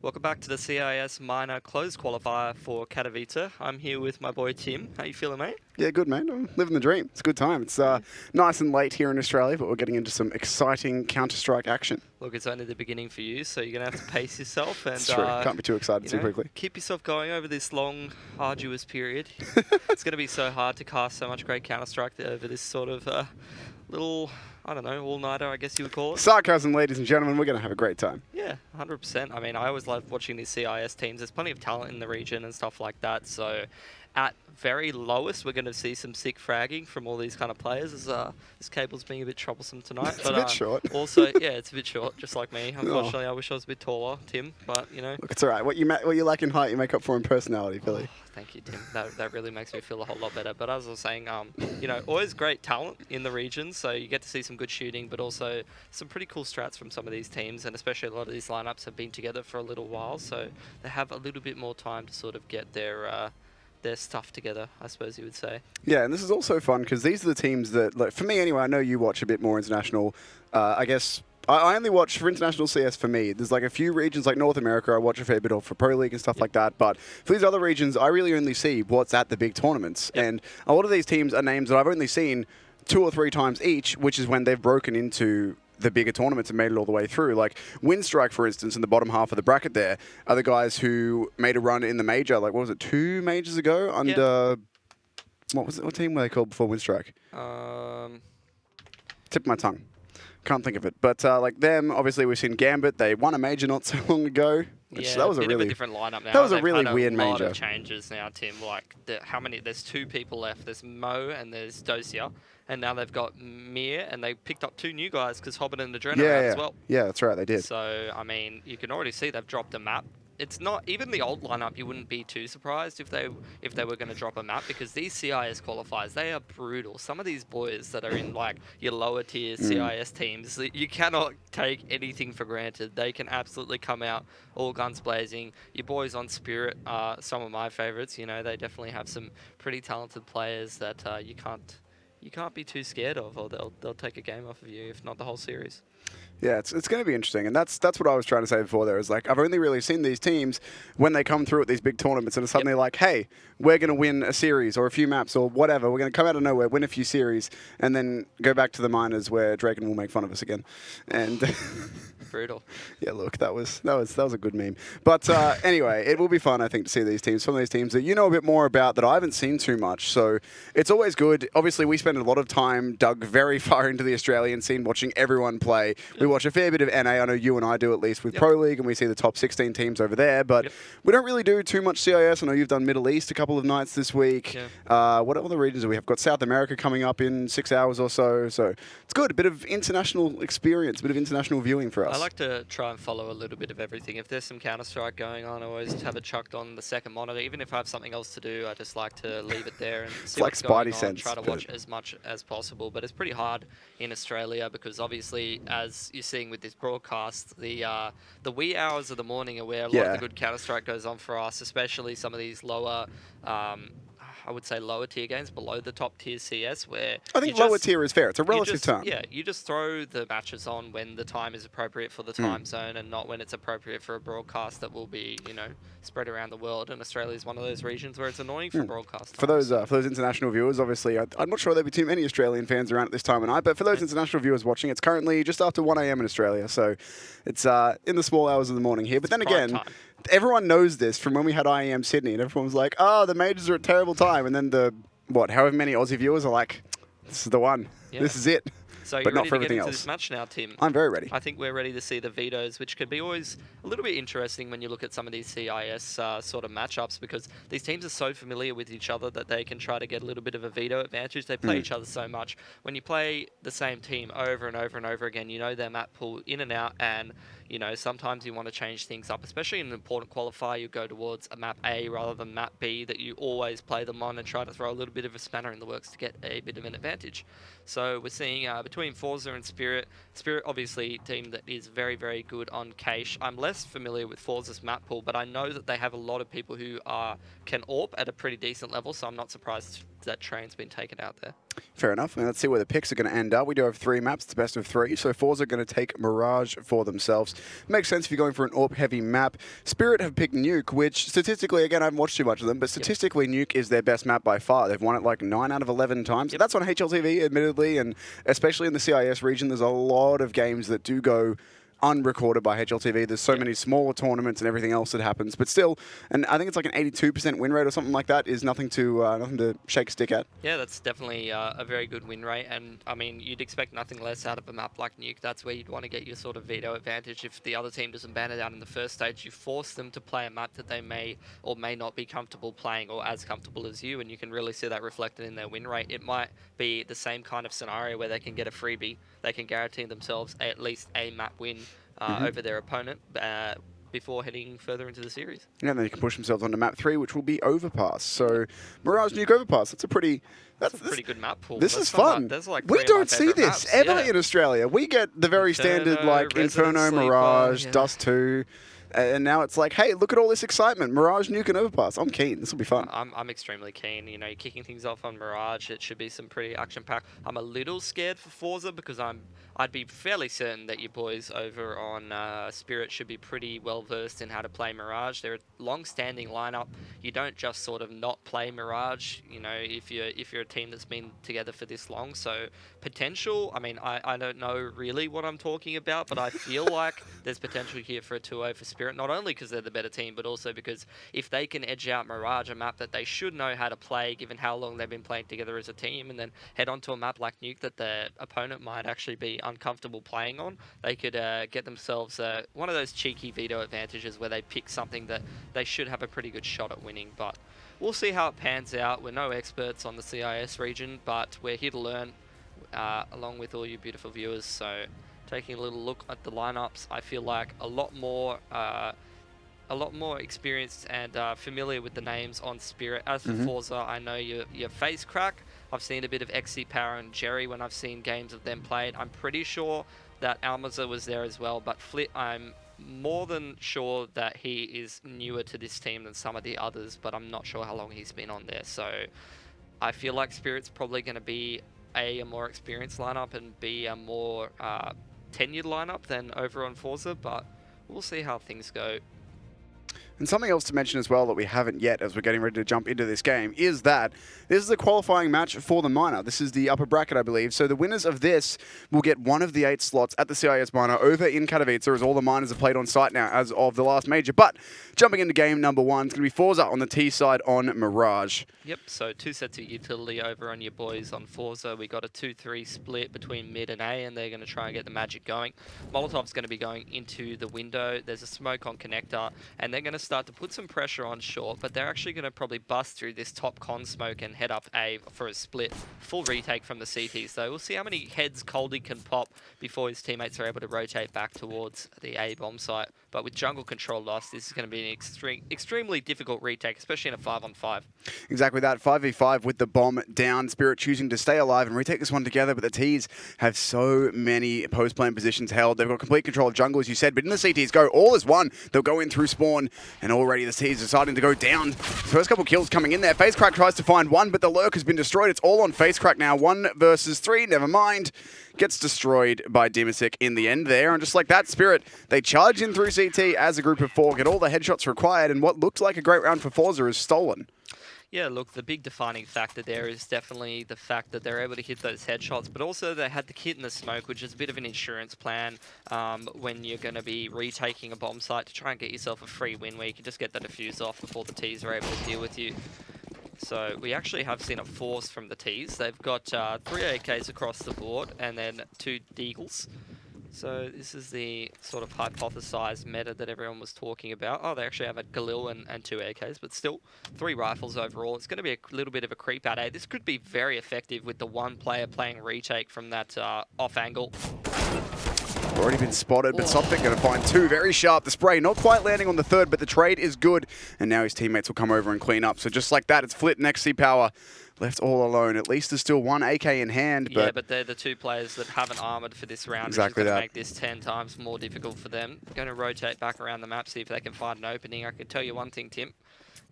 Welcome back to the CIS Minor Closed Qualifier for Katowice. I'm here with my boy Tim. How you feeling, mate? Yeah, good, mate. I'm living the dream. It's a good time. It's nice and late here in Australia, but we're getting into some exciting Counter-Strike action. Look, it's only the beginning for you, so you're going to have to pace yourself and It's true. Can't be too excited too quickly. keep yourself going over this long, arduous period. It's going to be so hard to cast so much great Counter-Strike over this sort of little, I don't know, all-nighter, I guess you would call it. Sarcasm, ladies and gentlemen. We're going to have a great time. Yeah, 100%. I mean, I always love watching these CIS teams. There's plenty of talent in the region and stuff like that. So at very lowest, we're going to see some sick fragging from all these kind of players. As this cable's being a bit troublesome tonight. It's a bit short. Also, yeah, it's a bit short, just like me. Unfortunately, I wish I was a bit taller, Tim. But, you know. Look, it's all right. What you lack in height, you make up for in personality, Billy. Oh, thank you, Tim. That really makes me feel a whole lot better. But as I was saying, you know, always great talent in the region. So you get to see some good shooting, but also some pretty cool strats from some of these teams. And especially a lot of these lineups have been together for a little while. So they have a little bit more time to sort of get their stuff together, I suppose you would say. Yeah, and this is also fun because these are the teams that, like, for me anyway, I know you watch a bit more international. I guess I only watch for international CS for me. There's like a few regions like North America I watch a fair bit of for Pro League and stuff like that. But for these other regions, I really only see what's at the big tournaments. And a lot of these teams are names that I've only seen 2 or 3 times each, which is when they've broken into the bigger tournaments and made it all the way through. Like Winstrike, for instance, in the bottom half of the bracket there, are the guys who made a run in the major, like, what was it, 2 majors ago? Under, what team were they called before Winstrike? Tip of my tongue. Can't think of it. But like them, obviously we've seen Gambit. They won a major not so long ago. Yeah, that was a bit of a different lineup now. That was a really weird major. A lot of changes now, Tim. Like, how many? There's 2 people left. There's Mo and there's Dosia. And now they've got Mir, and they picked up 2 new guys because Hobbit and Adrena are out as well. Yeah, that's right, they did. So, I mean, you can already see they've dropped a map. It's not even the old lineup. You wouldn't be too surprised if they were going to drop a map, because these CIS qualifiers, they are brutal. Some of these boys that are in like your lower tier CIS teams, you cannot take anything for granted. They can absolutely come out all guns blazing. Your boys on Spirit are some of my favorites. You know, they definitely have some pretty talented players that you can't be too scared of, or they'll take a game off of you, if not the whole series. Yeah, it's going to be interesting, and that's what I was trying to say before there, is like, I've only really seen these teams when they come through at these big tournaments and it's suddenly like, hey, we're going to win a series or a few maps or whatever. We're going to come out of nowhere, win a few series, and then go back to the minors where Draken will make fun of us again. And brutal. Yeah, look, that was a good meme. But anyway, it will be fun, I think, to see these teams. Some of these teams that you know a bit more about that I haven't seen too much. So it's always good. Obviously, we spend a lot of time dug very far into the Australian scene, watching everyone play. We watch a fair bit of NA. I know you and I do, at least, with Pro League, and we see the top 16 teams over there. But we don't really do too much CIS. I know you've done Middle East a couple of nights this week. What other regions do we have? Got South America coming up in 6 hours or so. So it's good. A bit of international experience, a bit of international viewing for us. I like to try and follow a little bit of everything. If there's some Counter-Strike going on, I always have it chucked on the second monitor. Even if I have something else to do, I just like to leave it there and see what's going on, try to watch as much as possible. But it's pretty hard in Australia because obviously, as you're seeing with this broadcast, the wee hours of the morning are where a lot of the good Counter-Strike goes on for us, especially some of these lower I would say lower tier games below the top tier CS, where I think lower tier is fair. It's a relative term. Yeah, you just throw the matches on when the time is appropriate for the time zone, and not when it's appropriate for a broadcast that will be, you know, spread around the world. And Australia is one of those regions where it's annoying for broadcast. For those international viewers, obviously, I'm not sure there'll be too many Australian fans around at this time of night, but for those international viewers watching, it's currently just after 1 AM in Australia, so it's in the small hours of the morning here. But then again, everyone knows this from when we had IEM Sydney, and everyone was like, oh, the majors are at terrible time. And then however many Aussie viewers are like, this is the one. Yeah. This is it. So you're ready to get into this match now, Tim? I'm very ready. I think we're ready to see the vetoes, which could be always a little bit interesting when you look at some of these CIS sort of matchups, because these teams are so familiar with each other that they can try to get a little bit of a veto advantage. They play each other so much. When you play the same team over and over and over again, you know their map pool in and out, and you know, sometimes you want to change things up, especially in an important qualifier. You go towards a map A rather than map B that you always play them on, and try to throw a little bit of a spanner in the works to get a bit of an advantage. So we're seeing between forZe and Spirit. Spirit, obviously, a team that is very, very good on cache. I'm less familiar with forZe's map pool, but I know that they have a lot of people who can AWP at a pretty decent level, so I'm not surprised that train's been taken out there. Fair enough. And let's see where the picks are going to end up. We do have 3 maps. It's best of 3. So forZe are going to take Mirage for themselves. Makes sense if you're going for an AWP-heavy map. Spirit have picked Nuke, which statistically, again, I haven't watched too much of them, but statistically, Nuke is their best map by far. They've won it like 9 out of 11 times. That's on HLTV, admittedly, and especially in the CIS region, there's a lot of games that do go unrecorded by HLTV. There's so many smaller tournaments and everything else that happens, but still, and I think it's like an 82% win rate or something like that is nothing to shake a stick at. Yeah, that's definitely a very good win rate, and I mean, you'd expect nothing less out of a map like Nuke. That's where you'd want to get your sort of veto advantage. If the other team doesn't ban it out in the first stage, you force them to play a map that they may or may not be comfortable playing or as comfortable as you, and you can really see that reflected in their win rate. It might be the same kind of scenario where they can get a freebie, they can guarantee themselves at least a map win over their opponent before heading further into the series. Yeah, and then you can push themselves onto map 3, which will be Overpass. So Mirage Nuke Overpass, that's a pretty good map pool. This is fun. We don't see this ever in Australia. We get the very standard like Inferno, Mirage, Dust 2. And now it's like, hey, look at all this excitement. Mirage, Nuke, and Overpass. I'm keen. This will be fun. I'm extremely keen. You know, you're kicking things off on Mirage. It should be some pretty action-packed. I'm a little scared for forZe because I'd be fairly certain that your boys over on Spirit should be pretty well-versed in how to play Mirage. They're a long-standing lineup. You don't just sort of not play Mirage, you know, if you're a team that's been together for this long. So potential, I mean, I don't know really what I'm talking about, but I feel like there's potential here for a 2-0 for Spirit, not only because they're the better team, but also because if they can edge out Mirage, a map that they should know how to play given how long they've been playing together as a team, and then head on to a map like Nuke that their opponent might actually be uncomfortable playing on, they could get themselves one of those cheeky veto advantages where they pick something that they should have a pretty good shot at winning. But we'll see how it pans out. We're no experts on the CIS region, but we're here to learn along with all you beautiful viewers. So taking a little look at the lineups, I feel like a lot more experienced and familiar with the names on Spirit. As for forZe, I know your Face Crack. I've seen a bit of XC Power and Jerry when I've seen games of them played. I'm pretty sure that Almaza was there as well, but Flit, I'm more than sure that he is newer to this team than some of the others, but I'm not sure how long he's been on there. So I feel like Spirit's probably going to be a more experienced lineup and be a more tenured lineup than over on forZe, but we'll see how things go. And something else to mention as well that we haven't yet as we're getting ready to jump into this game is that this is a qualifying match for the minor. This is the upper bracket, I believe. So the winners of this will get one of the 8 slots at the CIS minor over in Katowice, as all the minors are played on site now as of the last major. But jumping into game number 1, it's going to be forZe on the T side on Mirage. Yep, so 2 sets of utility over on your boys on forZe. We got a 2-3 split between mid and A, and they're going to try and get the magic going. Molotov's going to be going into the window. There's a smoke on connector, and they're going to start to put some pressure on short, but they're actually going to probably bust through this top con smoke and head up A for a split. Full retake from the CTs, though. We'll see how many heads Coldy can pop before his teammates are able to rotate back towards the A bomb site. But with jungle control lost, this is going to be an extremely difficult retake, especially in a 5-on-5. Exactly that. 5v5 with the bomb down. Spirit choosing to stay alive and retake this one together, but the Ts have so many post-plan positions held. They've got complete control of jungle, as you said, but in the CTs go all as one. They'll go in through spawn, and already the Ts are starting to go down. First couple kills coming in there. FaceCrack tries to find one, but the lurk has been destroyed. It's all on FaceCrack now. 1 versus 3, never mind. Gets destroyed by Dimasic in the end there. And just like that, Spirit, they charge in through CT as a group of 4, get all the headshots required, and what looked like a great round for forZe is stolen. Yeah, look, the big defining factor there is definitely the fact that they're able to hit those headshots, but also they had the kit in the smoke, which is a bit of an insurance plan when you're going to be retaking a bomb site to try and get yourself a free win where you can just get the defuse off before the Ts are able to deal with you. So we actually have seen a force from the Ts. They've got 3 AKs across the board and then 2 Deagles. So this is the sort of hypothesized meta that everyone was talking about. Oh, they actually have a Galil and 2 AKs, but still 3 rifles overall. It's going to be a little bit of a creep out A. This could be very effective with the one player playing retake from that off angle. Already been spotted, but something going to find 2 very sharp. The spray not quite landing on the 3rd, but the trade is good. And now his teammates will come over and clean up. So just like that, it's Flit and XC Power left all alone. At least there's still 1 AK in hand. Yeah, but they're the 2 players that haven't armored for this round, exactly, which is going to make this 10 times more difficult for them. Going to rotate back around the map, see if they can find an opening. I can tell you one thing, Tim.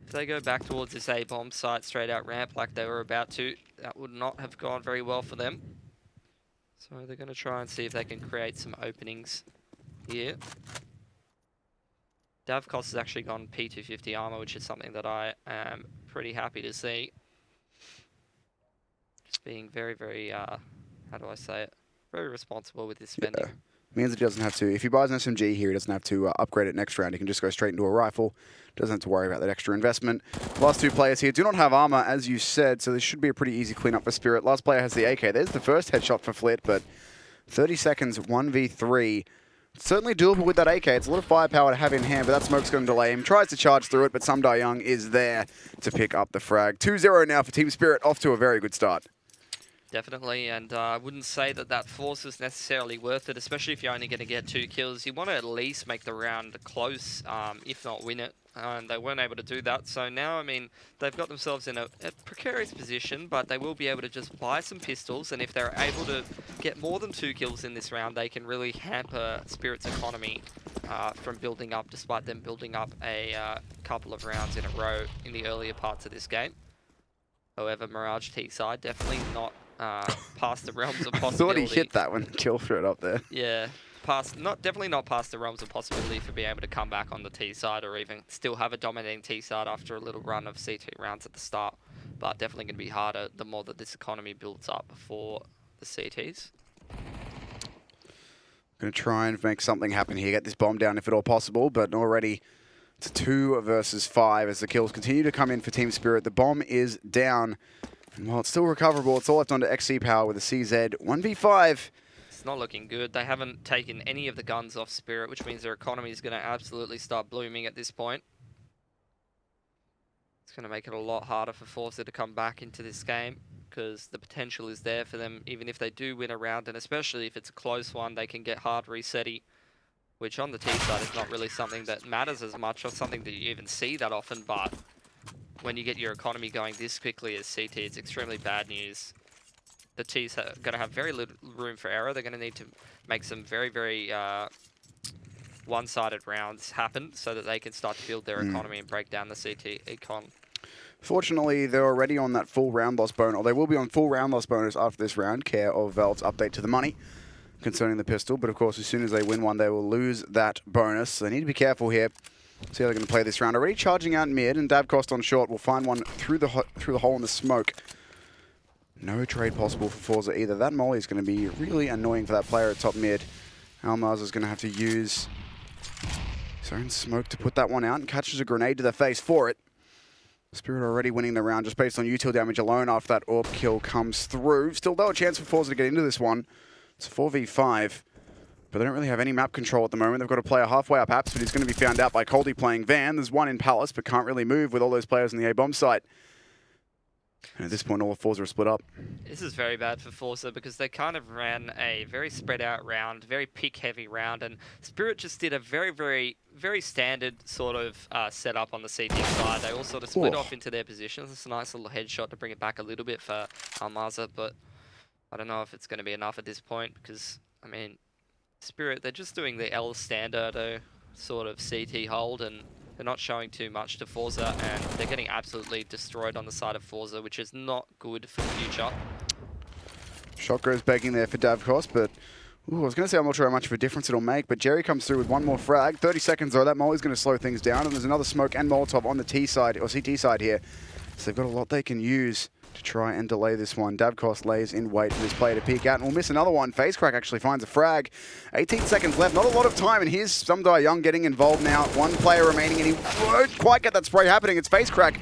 If they go back towards this A-bomb site straight out ramp like they were about to, that would not have gone very well for them. So they're going to try and see if they can create some openings here. Davkos has actually gone P250 armor, which is something that I am pretty happy to see. Just being very, very, how do I say it? Very responsible with his spending. Yeah. Means he doesn't have to, if he buys an SMG here, he doesn't have to upgrade it next round. He can just go straight into a rifle. Doesn't have to worry about that extra investment. Last two players here do not have armor, as you said, so this should be a pretty easy cleanup for Spirit. Last player has the AK. There's the first headshot for Flit, but 30 seconds, 1v3. Certainly doable with that AK. It's a lot of firepower to have in hand, but that smoke's going to delay him. Tries to charge through it, but Sumdai Young is there to pick up the frag. 2-0 now for Team Spirit, off to a very good start. Definitely, and I wouldn't say that that force is necessarily worth it, especially if you're only going to get 2 kills. You want to at least make the round close, if not win it, and they weren't able to do that. So now, I mean, they've got themselves in a precarious position, but they will be able to just buy some pistols, and if they're able to get more than 2 kills in this round, they can really hamper Spirit's economy from building up, despite them building up a couple of rounds in a row in the earlier parts of this game. However, Mirage T-side definitely not past the realms of possibility. I thought he hit that one, kill threat up there. Yeah, definitely not past the realms of possibility for being able to come back on the T side or even still have a dominating T side after a little run of CT rounds at the start. But definitely going to be harder the more that this economy builds up for the CTs. Going to try and make something happen here, get this bomb down if at all possible, but already it's 2 versus 5 as the kills continue to come in for Team Spirit. The bomb is down. And while it's still recoverable, it's all left onto XC Power with a CZ 1v5. It's not looking good. They haven't taken any of the guns off Spirit, which means their economy is going to absolutely start blooming at this point. It's going to make it a lot harder for forZe to come back into this game because the potential is there for them, even if they do win a round, and especially if it's a close one, they can get hard resetty, which on the T side is not really something that matters as much or something that you even see that often, but when you get your economy going this quickly as CT, it's extremely bad news. The T's are going to have very little room for error. They're going to need to make some very, very one-sided rounds happen so that they can start to build their economy and break down the CT econ. Fortunately, they're already on that full round loss bonus, or they will be on full round loss bonus after this round, care of Valve's update to the money concerning the pistol. But of course, as soon as they win one, they will lose that bonus. So they need to be careful here. See how they're going to play this round. Already charging out mid, and Davkost on short will find one through the hole in the smoke. No trade possible for forZe either. That molly is going to be really annoying for that player at top mid. Almaz is going to have to use his own smoke to put that one out and catches a grenade to the face for it. Spirit already winning the round just based on util damage alone after that AWP kill comes through. Still, though, a chance for forZe to get into this one. It's 4v5. But they don't really have any map control at the moment. They've got a player halfway up apps, but he's going to be found out by Coldy playing Van. There's one in Palace, but can't really move with all those players in the A-bomb site. And at this point, all of forZe are split up. This is very bad for forZe because they kind of ran a very spread out round, very pick-heavy round, and Spirit just did a very, very, very standard sort of setup on the CT side. They all sort of split off into their positions. It's a nice little headshot to bring it back a little bit for Almaza, but I don't know if it's going to be enough at this point because, I mean, Spirit, they're just doing the L standard sort of CT hold, and they're not showing too much to forZe, and they're getting absolutely destroyed on the side of forZe, which is not good for the future. Shot goes begging there for Davkost, but I was going to say I'm not sure how much of a difference it'll make, but Jerry comes through with one more frag. 30 seconds though, that molly's going to slow things down, and there's another smoke and Molotov on the T side, or CT side here. So they've got a lot they can use to try and delay this one. Davkost lays in wait for this player to peek out, and we'll miss another one. FaceCrack actually finds a frag. 18 seconds left, not a lot of time, and here's Sumdai Young getting involved now. One player remaining, and he won't quite get that spray happening. It's FaceCrack.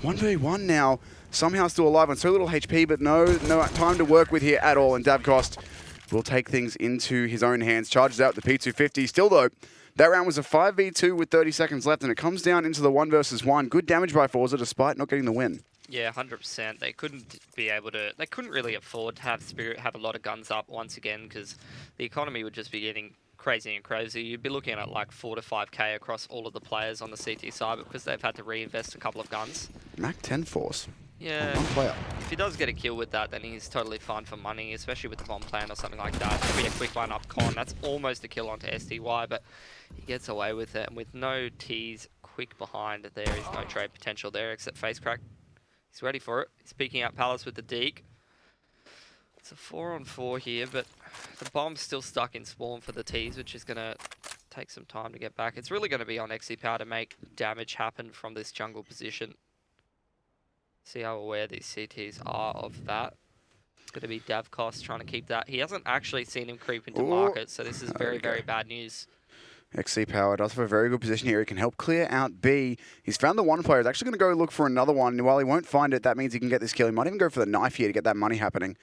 1v1 now. Somehow still alive on so little HP, but no time to work with here at all, and Davkost will take things into his own hands. Charges out the P250. Still though, that round was a 5v2 with 30 seconds left, and it comes down into the 1 versus 1. Good damage by forZe despite not getting the win. Yeah, 100%. They couldn't really afford to have Spirit have a lot of guns up once again because the economy would just be getting crazy and crazy. You'd be looking at like 4 to 5k across all of the players on the CT side because they've had to reinvest a couple of guns. Mac 10 force. Yeah, one player. If he does get a kill with that, then he's totally fine for money, especially with the bomb plan or something like that. It'll be a quick one-up con. That's almost a kill onto SDY, but he gets away with it. And with no T's quick behind. There is no trade potential there except face crack. He's ready for it. He's peeking out Palace with the deke. It's a 4-on-4 here, but the bomb's still stuck in spawn for the T's, which is going to take some time to get back. It's really going to be on XC Power to make damage happen from this jungle position. See how aware these CTs are of that. It's going to be Davkos trying to keep that. He hasn't actually seen him creep into market, so this is very, very bad news. XC Power does have a very good position here. He can help clear out B. He's found the one player. He's actually going to go look for another one. And while he won't find it, that means he can get this kill. He might even go for the knife here to get that money happening.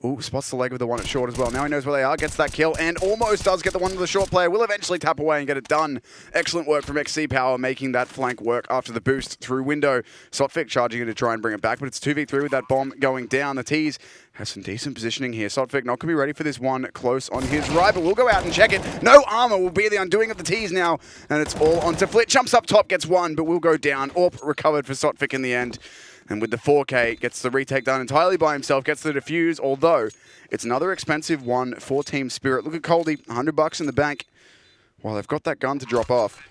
Ooh, spots the leg with the one at short as well. Now he knows where they are, gets that kill, and almost does get the one to the short player. Will eventually tap away and get it done. Excellent work from XC Power, making that flank work after the boost through window. Sotfik charging in to try and bring it back, but it's 2v3 with that bomb going down. The T's have some decent positioning here. Sotfik not going to be ready for this one close on his right, but we'll go out and check it. No armor will be the undoing of the T's now, and it's all onto Flit. Jumps up top, gets one, but will go down. Orp recovered for Sotfik in the end. And with the 4K, gets the retake done entirely by himself, gets the defuse, although it's another expensive one for Team Spirit. Look at Coldy, $100 in the bank. Well, they've got that gun to drop off.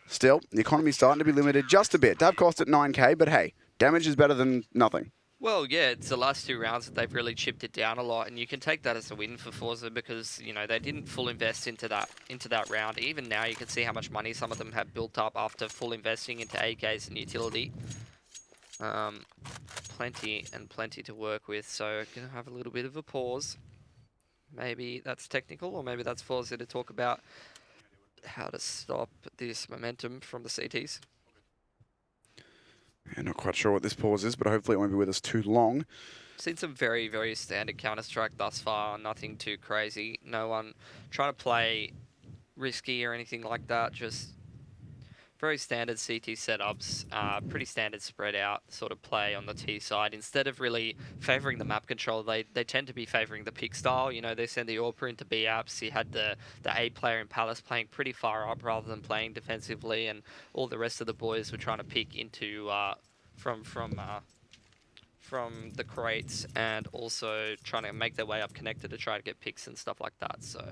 Still, the economy's starting to be limited just a bit. Dav cost at 9K, but hey, damage is better than nothing. Well, yeah, it's the last 2 rounds that they've really chipped it down a lot, and you can take that as a win for forZe because, you know, they didn't full invest into that round. Even now, you can see how much money some of them have built up after full investing into AKs and utility. Plenty to work with, so gonna have a little bit of a pause. Maybe that's technical, or maybe that's forZe to talk about how to stop this momentum from the CTs. Yeah, not quite sure what this pause is, but hopefully it won't be with us too long. Seen some very, very standard Counter-Strike thus far, nothing too crazy. No one trying to play risky or anything like that, just very standard CT setups, pretty standard spread out sort of play on the T side. Instead of really favouring the map control, they tend to be favouring the pick style. You know, they send the AWPer into B apps. You had the A player in Palace playing pretty far up rather than playing defensively, and all the rest of the boys were trying to pick into from the crates and also trying to make their way up connected to try to get picks and stuff like that. So,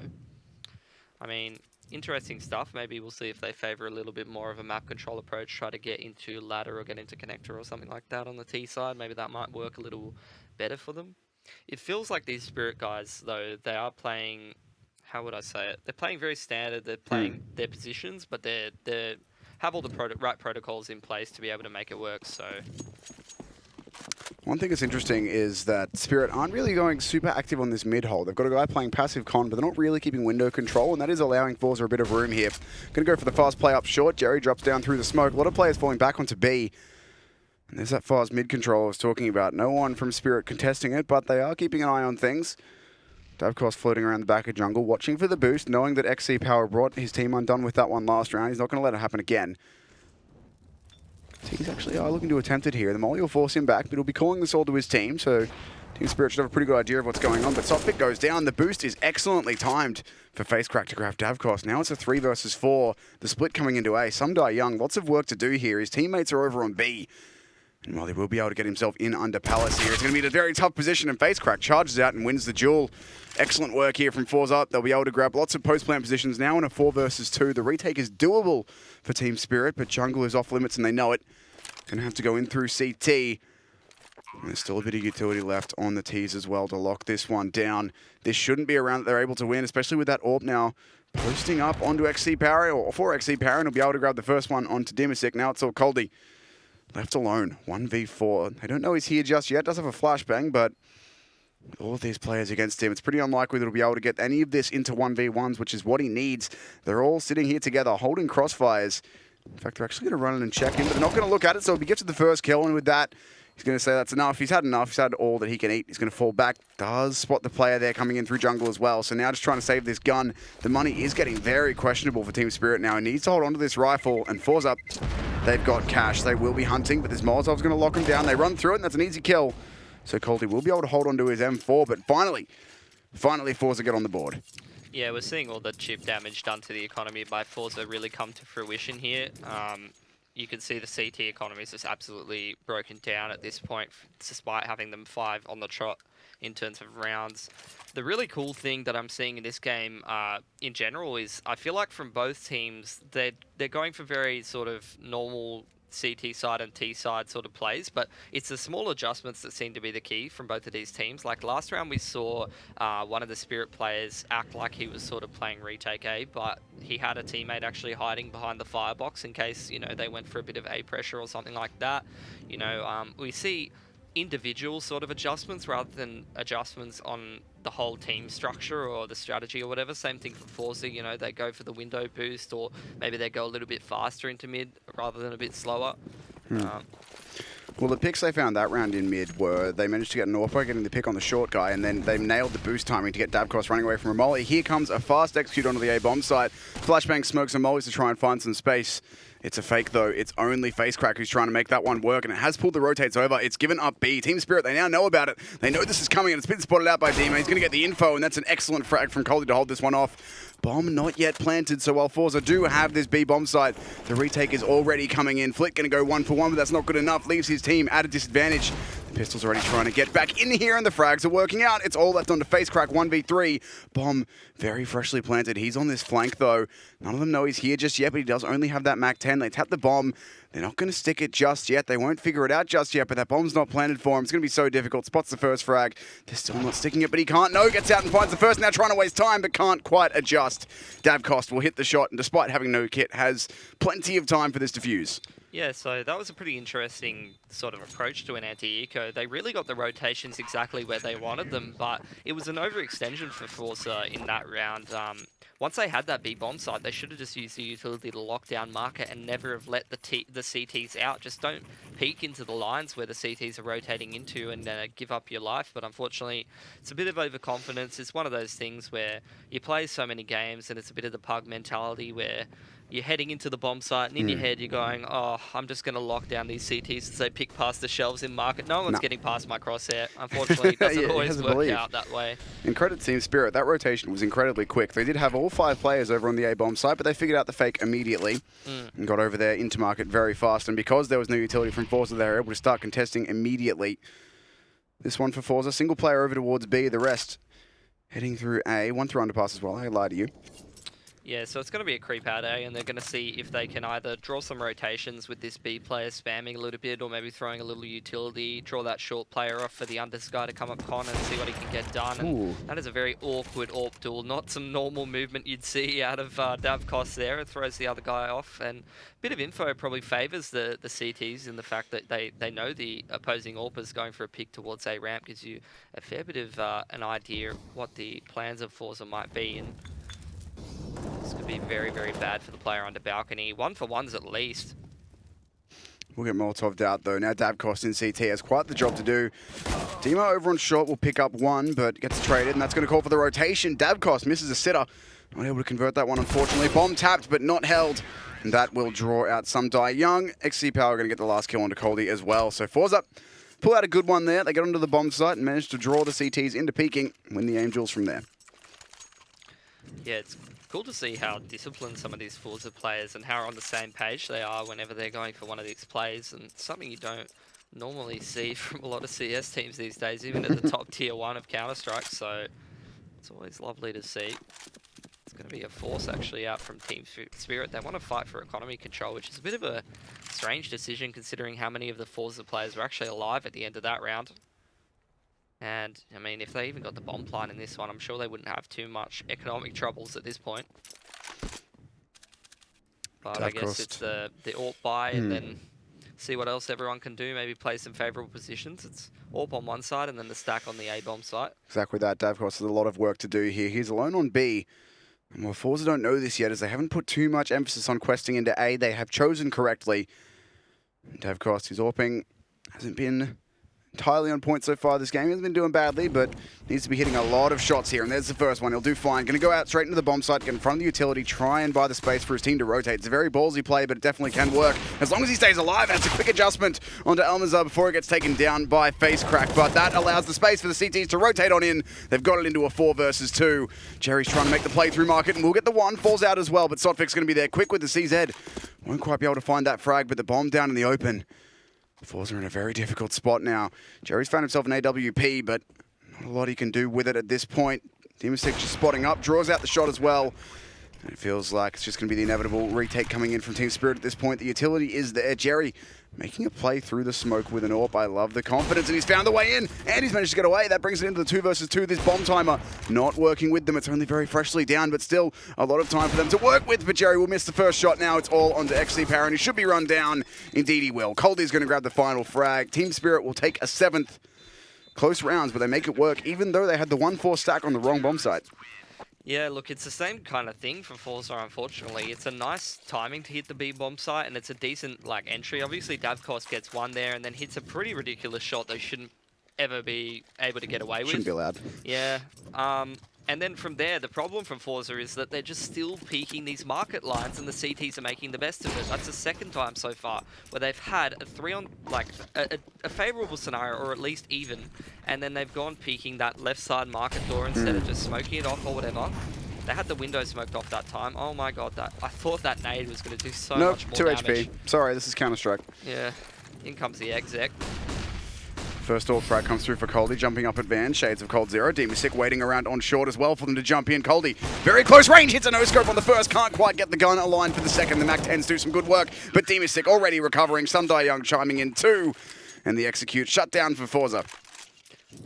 I mean, interesting stuff. Maybe we'll see if they favour a little bit more of a map control approach, try to get into ladder or get into connector or something like that on the T side. Maybe that might work a little better for them. It feels like these Spirit guys, though, they are playing, how would I say it? They're playing very standard. They're playing their positions, but they have all the right protocols in place to be able to make it work. So one thing that's interesting is that Spirit aren't really going super active on this mid-hole. They've got a guy playing passive con, but they're not really keeping window control, and that is allowing forZe a bit of room here. Going to go for the fast play up short. Jerry drops down through the smoke. A lot of players falling back onto B. And there's that fast mid-control I was talking about. No one from Spirit contesting it, but they are keeping an eye on things. Davkos floating around the back of jungle, watching for the boost, knowing that XC Power brought his team undone with that one last round. He's not going to let it happen again. Teams actually are looking to attempt it here. The molly will force him back, but he'll be calling this all to his team, so Team Spirit should have a pretty good idea of what's going on. But Sotfik goes down. The boost is excellently timed for FaceCrack to grab Davkos. Now it's a 3 versus 4. The split coming into A. Some die young. Lots of work to do here. His teammates are over on B. And while he will be able to get himself in under Palace here, it's going to be in a very tough position, and FaceCrack charges out and wins the duel. Excellent work here from forZe. They'll be able to grab lots of post-plant positions now in a 4 versus 2. The retake is doable for Team Spirit, but jungle is off limits and they know it. Going to have to go in through CT. And there's still a bit of utility left on the T's as well to lock this one down. This shouldn't be a round that they're able to win, especially with that AWP now posting up onto XC Power, or for XC Power, and he'll be able to grab the first one onto Dimisic. Now it's all Coldy left alone, 1v4. They don't know he's here just yet. Does have a flashbang, but with all of these players against him, it's pretty unlikely that he'll be able to get any of this into 1v1s, which is what he needs. They're all sitting here together, holding crossfires. In fact, they're actually going to run in and check in, but they're not going to look at it, so he'll be gifted the first kill, and with that, he's going to say that's enough. He's had enough. He's had all that he can eat. He's going to fall back. Does spot the player there coming in through jungle as well. So now just trying to save this gun. The money is getting very questionable for Team Spirit now. He needs to hold on to this rifle, and forZe, they've got cash. They will be hunting, but this Molotov's going to lock him down. They run through it, and that's an easy kill. So Colty will be able to hold on to his M4, but finally forZe get on the board. Yeah, we're seeing all the chip damage done to the economy by forZe really come to fruition here. you can see the CT economy is just absolutely broken down at this point, despite having them 5 on the trot in terms of rounds. The really cool thing that I'm seeing in this game in general is I feel like from both teams, they're going for very sort of normal CT side and T side sort of plays, but it's the small adjustments that seem to be the key from both of these teams. Like last round we saw one of the Spirit players act like he was sort of playing retake A, but he had a teammate actually hiding behind the firebox in case, you know, they went for a bit of A pressure or something like that. You know, we see individual sort of adjustments rather than adjustments on the whole team structure or the strategy or whatever. Same thing for forZe, you know, they go for the window boost, or maybe they go a little bit faster into mid rather than a bit slower. Well, the picks they found that round in mid were they managed to get an AWP getting the pick on the short guy, and then they nailed the boost timing to get Davkos running away from a molly. Here comes a fast execute onto the A bomb site. Flashbang smokes and mollies to try and find some space. It's a fake though. It's only FaceCrack who's trying to make that one work, and it has pulled the rotates over. It's given up B. Team Spirit, they now know about it. They know this is coming, and it's been spotted out by Dima. He's going to get the info, and that's an excellent frag from Coley to hold this one off. Bomb not yet planted, so while forZe do have this B bomb site, the retake is already coming in. Flick going to go 1 for 1, but that's not good enough. Leaves his team at a disadvantage. The pistol's already trying to get back in here, and the frags are working out. It's all left on to FaceCrack 1v3. Bomb very freshly planted. He's on this flank, though. None of them know he's here just yet, but he does only have that Mac 10. They tap the bomb. They're not going to stick it just yet. They won't figure it out just yet, but that bomb's not planted for him. It's going to be so difficult. Spots the first frag. They're still not sticking it, but he can't. No, gets out and finds the first. Now trying to waste time, but can't quite adjust. Davkos will hit the shot, and despite having no kit, has plenty of time for this defuse. Yeah, so that was a pretty interesting sort of approach to an anti-eco. They really got the rotations exactly where they wanted them, but it was an overextension for forZe in that round. Once they had that B bomb site, they should have just used the utility to lock down market and never have let the CTs out. Just don't peek into the lines where the CTs are rotating into and give up your life. But unfortunately, it's a bit of overconfidence. It's one of those things where you play so many games and it's a bit of the pug mentality where you're heading into the bomb site and in your head you're going, oh, I'm just going to lock down these CTs as they pick past the shelves in market. No one's getting past my crosshair. Unfortunately, it doesn't always work out that way. In credit Team Spirit, that rotation was incredibly quick. They did have all 5 players over on the A bomb site, but they figured out the fake immediately and got over there into market very fast. And because there was no utility from forZe, they were able to start contesting immediately. This one for forZe, single player over towards B, the rest heading through A. One through underpass as well, I lie to you. Yeah, so it's going to be a creep out A, and they're going to see if they can either draw some rotations with this B player spamming a little bit, or maybe throwing a little utility, draw that short player off for the unders guy to come up con and see what he can get done. And that is a very awkward AWP duel, not some normal movement you'd see out of Davkos there. It throws the other guy off, and a bit of info probably favours the CTs in the fact that they know the opposing AWP is going for a pick towards A ramp, gives you a fair bit of an idea of what the plans of forZe might be. And this could be very, very bad for the player under balcony. 1 for 1s at least. We'll get Molotov'd out though. Now Davkos in CT has quite the job to do. Dima over on short will pick up 1, but gets traded, and that's going to call for the rotation. Davkos misses a sitter. Not able to convert that one, unfortunately. Bomb tapped, but not held. And that will draw out some die young. XC Power going to get the last kill onto Coldy as well. So forZe pull out a good one there. They get onto the bomb site and manage to draw the CTs into peeking. Win the Angels from there. Yeah, it's cool to see how disciplined some of these forZe players and how on the same page they are whenever they're going for one of these plays, and something you don't normally see from a lot of CS teams these days, even at the top tier 1 of Counter-Strike, so it's always lovely to see. It's going to be a force actually out from Team Spirit. They want to fight for economy control, which is a bit of a strange decision considering how many of the forZe players were actually alive at the end of that round. And, I mean, if they even got the bomb plant in this one, I'm sure they wouldn't have too much economic troubles at this point. But I guess it's the AWP buy and then see what else everyone can do. Maybe play some favourable positions. It's AWP on one side and then the stack on the A-bomb site. Exactly that. Davkos has a lot of work to do here. He's alone on B. And while forZe don't know this yet, as they haven't put too much emphasis on questing into A, they have chosen correctly. Davkos, his AWPing hasn't been entirely on point so far this game. He hasn't been doing badly, but needs to be hitting a lot of shots here. And there's the first one. He'll do fine. Going to go out straight into the bomb site, get in front of the utility, try and buy the space for his team to rotate. It's a very ballsy play, but it definitely can work as long as he stays alive. And it's a quick adjustment onto Almazar before it gets taken down by FaceCrack. But that allows the space for the CTs to rotate on in. They've got it into a 4 versus 2. Jerry's trying to make the play through market, and we'll get the one. Falls out as well, but Sotvik's going to be there quick with the CZ. Won't quite be able to find that frag, but the bomb down in the open. forZe are in a very difficult spot now. Jerry's found himself an AWP, but not a lot he can do with it at this point. Demastic just spotting up, draws out the shot as well. And it feels like it's just going to be the inevitable retake coming in from Team Spirit at this point. The utility is there. Jerry making a play through the smoke with an AWP. I love the confidence, and he's found the way in, and he's managed to get away. That brings it into the 2 versus 2. This bomb timer not working with them. It's only very freshly down, but still a lot of time for them to work with. But Jerry will miss the first shot now. It's all onto XC Power, and he should be run down. Indeed he will. Coldy's going to grab the final frag. Team Spirit will take a 7th. Close rounds, but they make it work, even though they had the 1-4 stack on the wrong bomb site. Yeah, look, it's the same kind of thing for forZe, unfortunately. It's a nice timing to hit the B bomb site, and it's a decent entry. Obviously, Davkos gets one there and then hits a pretty ridiculous shot they shouldn't ever be able to get away with. Shouldn't be allowed. Yeah. And then from there, the problem from forZe is that they're just still peaking these market lines, and the CTs are making the best of it. That's the second time so far where they've had a 3-on, a favorable scenario, or at least even, and then they've gone peeking that left side market door instead of just smoking it off or whatever. They had the window smoked off that time. Oh my god, I thought that nade was going to do so much more 2 damage. HP. Sorry, this is Counter-Strike. Yeah. In comes the exec. First AWP frag comes through for Coldy, jumping up at Van. Shades of Cold Zero. Demastic waiting around on short as well for them to jump in. Coldy, very close range, hits a no-scope on the first. Can't quite get the gun aligned for the second. The MAC-10s do some good work, but Demastic already recovering. Sundai Young chiming in too. And the execute shut down for forZe.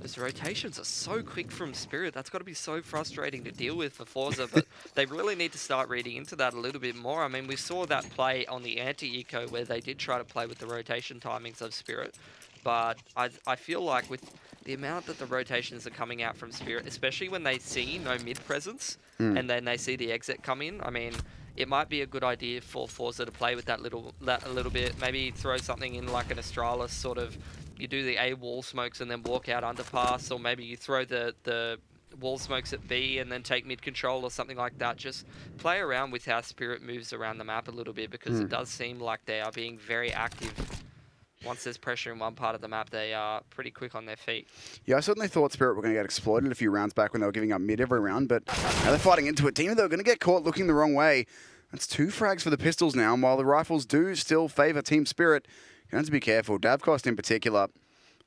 Those rotations are so quick from Spirit. That's got to be so frustrating to deal with for forZe, but they really need to start reading into that a little bit more. I mean, we saw that play on the anti-eco where they did try to play with the rotation timings of Spirit. But I feel like with the amount that the rotations are coming out from Spirit, especially when they see no mid presence and then they see the exit come in, I mean, it might be a good idea for forZe to play with that a little bit. Maybe throw something in like an Astralis sort of. You do the A wall smokes and then walk out underpass, or maybe you throw the wall smokes at B and then take mid control or something like that. Just play around with how Spirit moves around the map a little bit, because it does seem like they are being very active. Once there's pressure in one part of the map, they are pretty quick on their feet. Yeah, I certainly thought Spirit were going to get exploited a few rounds back when they were giving up mid every round, but now they're fighting into a team that are going to get caught looking the wrong way. That's 2 frags for the pistols now, and while the rifles do still favour Team Spirit, you have to be careful. Davkost in particular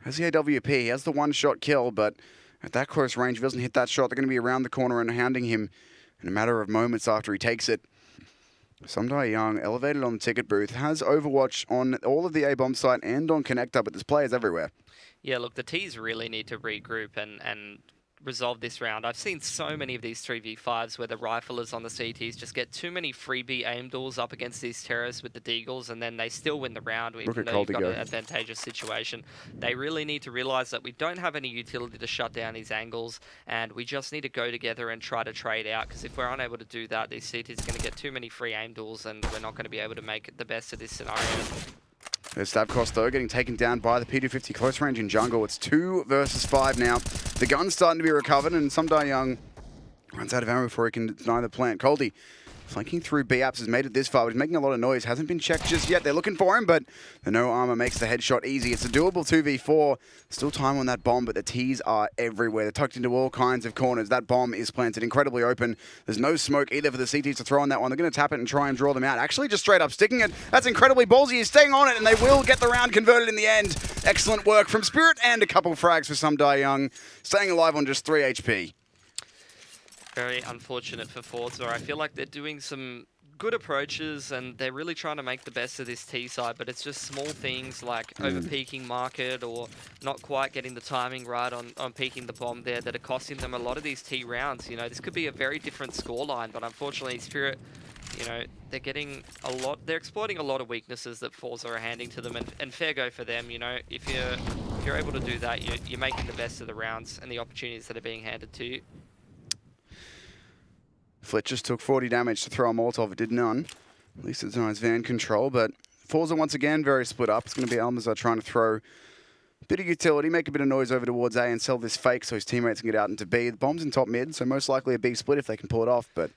has the AWP. He has the 1-shot kill, but at that close range, if he doesn't hit that shot, they're going to be around the corner and hounding him in a matter of moments after he takes it. Sundai Young, elevated on the ticket booth, has Overwatch on all of the A-bomb site and on Connector, but there's players everywhere. Yeah, look, the Ts really need to regroup and resolve this round. I've seen so many of these 3v5s where the riflers on the CTs just get too many freebie aim duels up against these terrorists with the deagles, and then they still win the round even though you've got an advantageous situation. They really need to realize that we don't have any utility to shut down these angles, and we just need to go together and try to trade out, because if we're unable to do that, these CTs are going to get too many free aim duels, and we're not going to be able to make the best of this scenario. There's Davkos, though, getting taken down by the P250 close range in jungle. It's 2 versus 5 now. The gun's starting to be recovered, and Sundai Young runs out of ammo before he can deny the plant. Coldy, flanking through B-Apps, has made it this far, but he's making a lot of noise. Hasn't been checked just yet. They're looking for him, but the no armor makes the headshot easy. It's a doable 2v4. Still time on that bomb, but the Ts are everywhere. They're tucked into all kinds of corners. That bomb is planted incredibly open. There's no smoke either for the CTs to throw on that one. They're going to tap it and try and draw them out. Actually, just straight up sticking it. That's incredibly ballsy. He's staying on it, and they will get the round converted in the end. Excellent work from Spirit, and a couple frags for Sundai Young. Staying alive on just 3 HP. Very unfortunate for forZe. I feel like they're doing some good approaches and they're really trying to make the best of this T side, but it's just small things like over-peaking market or not quite getting the timing right on peaking the bomb there that are costing them a lot of these T rounds. You know, this could be a very different scoreline, but unfortunately Spirit, you know, they're getting a lot, they're exploiting a lot of weaknesses that forZe are handing to them, and fair go for them. You know, if you're able to do that, you're making the best of the rounds and the opportunities that are being handed to you. Fletch just took 40 damage to throw a Molotov. It did none. At least it's nice van control, but forZe once again very split up. It's going to be Almazar trying to throw a bit of utility, make a bit of noise over towards A and sell this fake so his teammates can get out into B. The bomb's in top mid, so most likely a B split if they can pull it off, but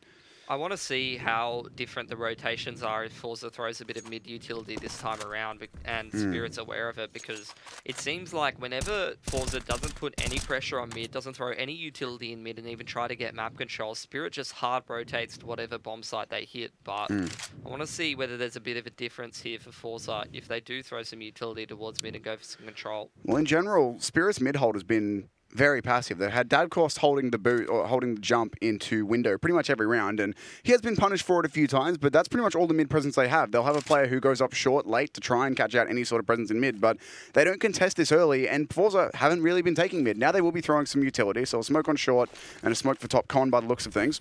I want to see how different the rotations are if forZe throws a bit of mid-utility this time around and Spirit's aware of it, because it seems like whenever forZe doesn't put any pressure on mid, doesn't throw any utility in mid and even try to get map control, Spirit just hard rotates to whatever bomb site they hit. But I want to see whether there's a bit of a difference here for forZe if they do throw some utility towards mid and go for some control. Well, in general, Spirit's mid hold has been very passive. They had Dadcost holding the boot or holding the jump into window pretty much every round, and he has been punished for it a few times, but that's pretty much all the mid presence they have. They'll have a player who goes up short late to try and catch out any sort of presence in mid, but they don't contest this early, and forZe haven't really been taking mid. Now they will be throwing some utility, so a smoke on short and a smoke for top con by the looks of things.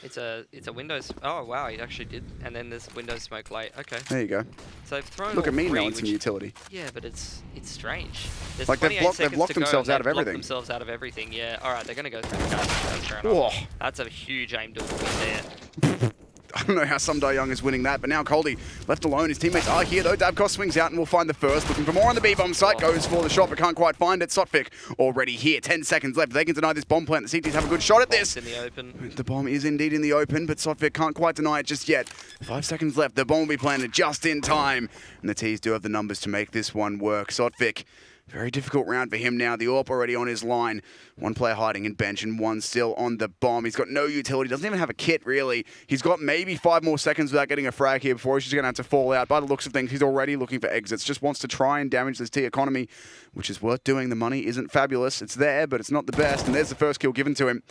It's a Windows. Oh wow, he actually did. And then there's Windows smoke late. Okay. There you go. So they've thrown. Look at me three, knowing some utility. Yeah, but it's strange. There's like they've blocked themselves out of everything. Themselves out of everything. Yeah. All right, they're gonna go through the catch. Whoa. That's a huge aim to win there. I don't know how Young is winning that, but now Coldy left alone. His teammates are here, though. Davkos swings out and will find the first. Looking for more on the B-bomb site. Goes for the shot, but can't quite find it. Sotvik already here. 10 seconds left. They can deny this bomb plant. The CTs have a good shot at this. In the open. The bomb is indeed in the open, but Sotvik can't quite deny it just yet. 5 seconds left. The bomb will be planted just in time. And the T's do have the numbers to make this one work. Sotvik, very difficult round for him now. The AWP already on his line. One player hiding in bench and one still on the bomb. He's got no utility. Doesn't even have a kit, really. He's got maybe 5 more seconds without getting a frag here before he's just going to have to fall out. By the looks of things, he's already looking for exits. Just wants to try and damage this T economy, which is worth doing. The money isn't fabulous. It's there, but it's not the best. And there's the first kill given to him.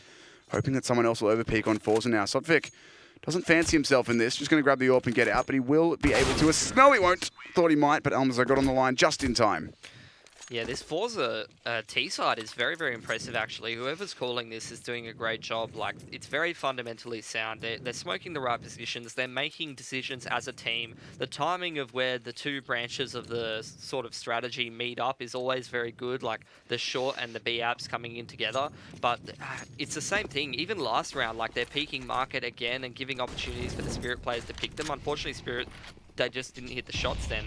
Hoping that someone else will overpeak on forZe now. Sotvik doesn't fancy himself in this. Just going to grab the AWP and get out, but he will be able to. No, he won't. Thought he might, but Almazo got on the line just in time. Yeah, this forZe T side is very, very impressive, actually. Whoever's calling this is doing a great job. Like, it's very fundamentally sound. They're smoking the right positions. They're making decisions as a team. The timing of where the two branches of the sort of strategy meet up is always very good, like the short and the B apps coming in together. But it's the same thing. Even last round, like, they're peaking market again and giving opportunities for the Spirit players to pick them. Unfortunately, Spirit, they just didn't hit the shots then.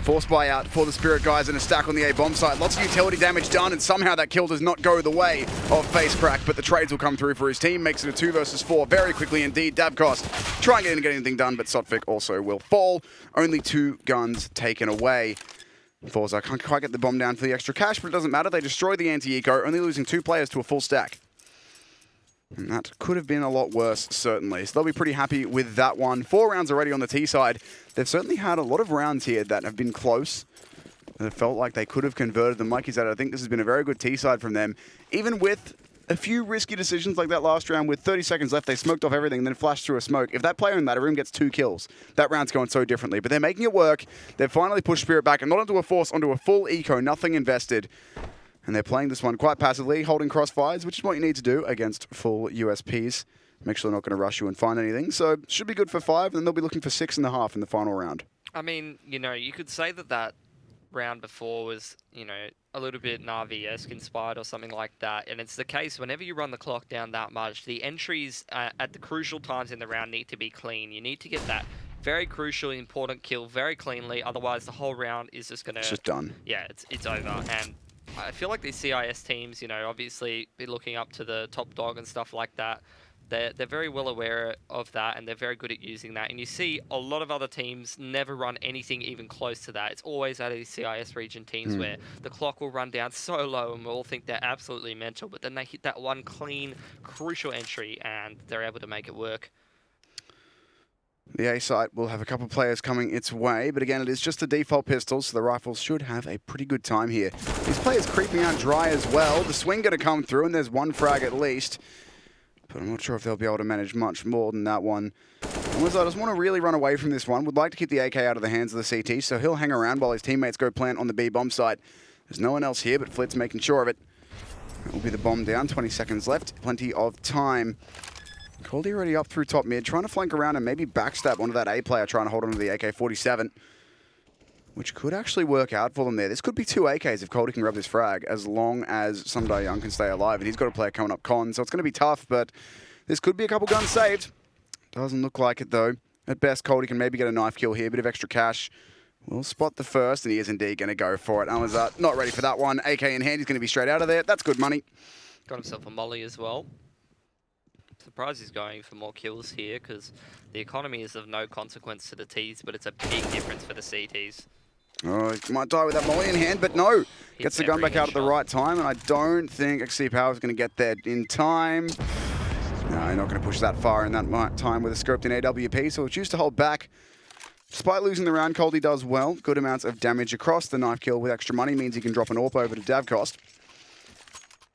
Forced buyout for the Spirit guys and a stack on the A-bomb site. Lots of utility damage done, and somehow that kill does not go the way of Face Crack, but the trades will come through for his team. Makes it a 2 versus 4 very quickly indeed. Davkos trying to get anything done, but Sotvik also will fall. Only 2 guns taken away. forZe can't quite get the bomb down for the extra cash, but it doesn't matter. They destroy the anti-eco, only losing 2 players to a full stack. And that could have been a lot worse, certainly. So they'll be pretty happy with that one. 4 rounds already on the T side. They've certainly had a lot of rounds here that have been close. And it felt like they could have converted them. Like you said, I think this has been a very good T side from them. Even with a few risky decisions like that last round, with 30 seconds left, they smoked off everything and then flashed through a smoke. If that player in that room gets 2 kills, that round's going so differently. But they're making it work. They've finally pushed Spirit back, and not onto a force, onto a full eco, nothing invested. And they're playing this one quite passively, holding crossfires, which is what you need to do against full USPs. Make sure they're not going to rush you and find anything. So should be good for 5, and then they'll be looking for 6.5 in the final round. I mean, you know, you could say that round before was, you know, a little bit Na'Vi-esque inspired or something like that. And it's the case whenever you run the clock down that much, the entries at the crucial times in the round need to be clean. You need to get that very crucial, important kill very cleanly. Otherwise, the whole round is just going to... It's just done. Yeah, it's over. And I feel like these CIS teams, you know, obviously be looking up to the top dog and stuff like that. They're very well aware of that, and they're very good at using that. And you see a lot of other teams never run anything even close to that. It's always out of these CIS region teams where the clock will run down so low and we'll all think they're absolutely mental, but then they hit that one clean, crucial entry and they're able to make it work. The A site will have a couple of players coming its way, but again, it is just the default pistol, so the rifles should have a pretty good time here. These players creeping out dry as well. The swing going to come through, and there's 1 frag at least. But I'm not sure if they'll be able to manage much more than that one. Almazo doesn't want to really run away from this one. Would like to keep the AK out of the hands of the CT, so he'll hang around while his teammates go plant on the B bomb site. There's no one else here, but Flit's making sure of it. That will be the bomb down. 20 seconds left. Plenty of time. Caldy already up through top mid, trying to flank around and maybe backstab onto that A player, trying to hold onto the AK-47, which could actually work out for them there. This could be 2 AKs if Caldy can grab this frag, as long as Young can stay alive, and he's got a player coming up con, so it's going to be tough, but this could be a couple guns saved. Doesn't look like it, though. At best, Caldy can maybe get a knife kill here, a bit of extra cash. We'll spot the first, and he is indeed going to go for it. Almazo not ready for that one. AK in hand, he's going to be straight out of there. That's good money. Got himself a molly as well. Surprised he's going for more kills here because the economy is of no consequence to the Ts, but it's a big difference for the CTs. Oh, he might die with that molly in hand, but no. Gets the gun back out at the shot. right time, and I don't think XC Power is going to get there in time. No, not going to push that far in that time with a scoped in AWP, so it's used to hold back. Despite losing the round, Coldy does well. Good amounts of damage across. The knife kill with extra money means he can drop an AWP over to Davcost.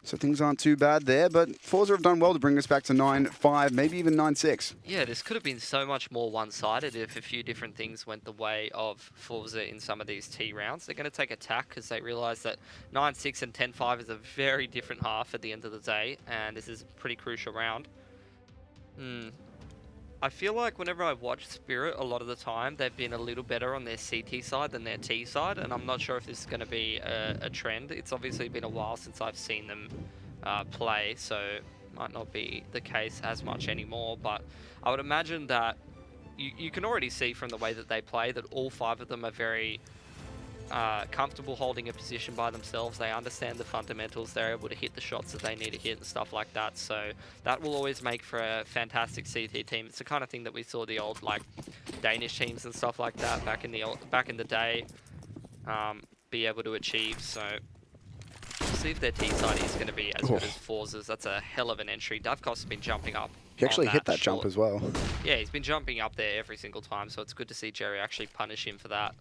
So things aren't too bad there, but forZe have done well to bring us back to 9-5, maybe even 9-6. Yeah, this could have been so much more one-sided if a few different things went the way of forZe in some of these T rounds. They're going to take attack because they realise that 9-6 and 10-5 is a very different half at the end of the day, and this is a pretty crucial round. I feel like whenever I've watched Spirit, a lot of the time, they've been a little better on their CT side than their T side, and I'm not sure if this is going to be a trend. It's obviously been a while since I've seen them play, so might not be the case as much anymore, but I would imagine that you can already see from the way that they play that all 5 of them are very comfortable holding a position by themselves. They understand the fundamentals. They're able to hit the shots that they need to hit and stuff like that. So that will always make for a fantastic CT team. It's the kind of thing that we saw the old like Danish teams and stuff like that back in the day be able to achieve. So we'll see if their T side is going to be as good as forZe's. That's a hell of an entry. Davcost has been jumping up. He actually hit that jump as well. Yeah, he's been jumping up there every single time. So it's good to see Jerry actually punish him for that.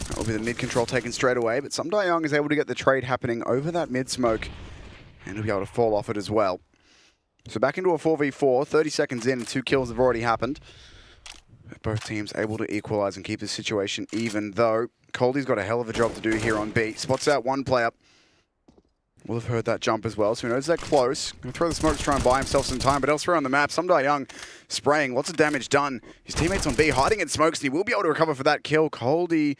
That will be the mid control taken straight away, but Young is able to get the trade happening over that mid smoke, and he'll be able to fall off it as well. So back into a 4v4, 30 seconds in, and 2 kills have already happened. Both teams able to equalize and keep the situation even, though Coldy's got a hell of a job to do here on B. Spots out one player. Will have heard that jump as well, so he knows they're close. Going to throw the smoke to try and buy himself some time, but elsewhere on the map, Young spraying, lots of damage done. His teammates on B hiding in smokes, and he will be able to recover for that kill. Coldy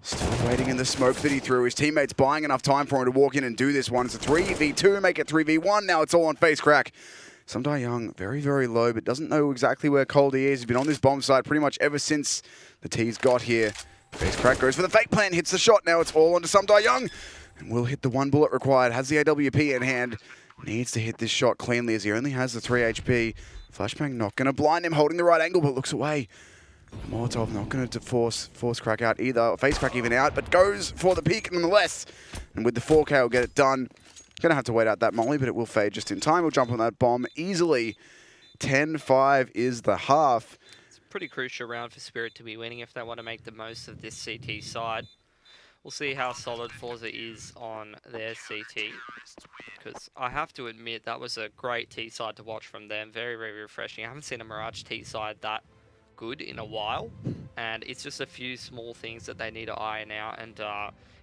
still waiting in the smoke that he threw. His teammates buying enough time for him to walk in and do this one. It's a 3v2, make it 3v1. Now it's all on face crack. Young, very, very low, but doesn't know exactly where Coldy is. He's been on this bomb site pretty much ever since the T's got here. Face crack goes for the fake plant, hits the shot. Now it's all onto Young, and will hit the 1 bullet required. Has the AWP in hand. Needs to hit this shot cleanly as he only has the 3 HP. Flashbang not going to blind him, holding the right angle, but looks away. Molotov not going to force crack out either, face crack even out, but goes for the peak nonetheless. And with the 4K, he'll get it done. Going to have to wait out that molly, but it will fade just in time. He'll jump on that bomb easily. 10-5 is the half. It's a pretty crucial round for Spirit to be winning if they want to make the most of this CT side. We'll see how solid forZe is on their CT, because I have to admit that was a great T side to watch from them. Very, very refreshing. I haven't seen a Mirage T side that good in a while, and it's just a few small things that they need to iron out, and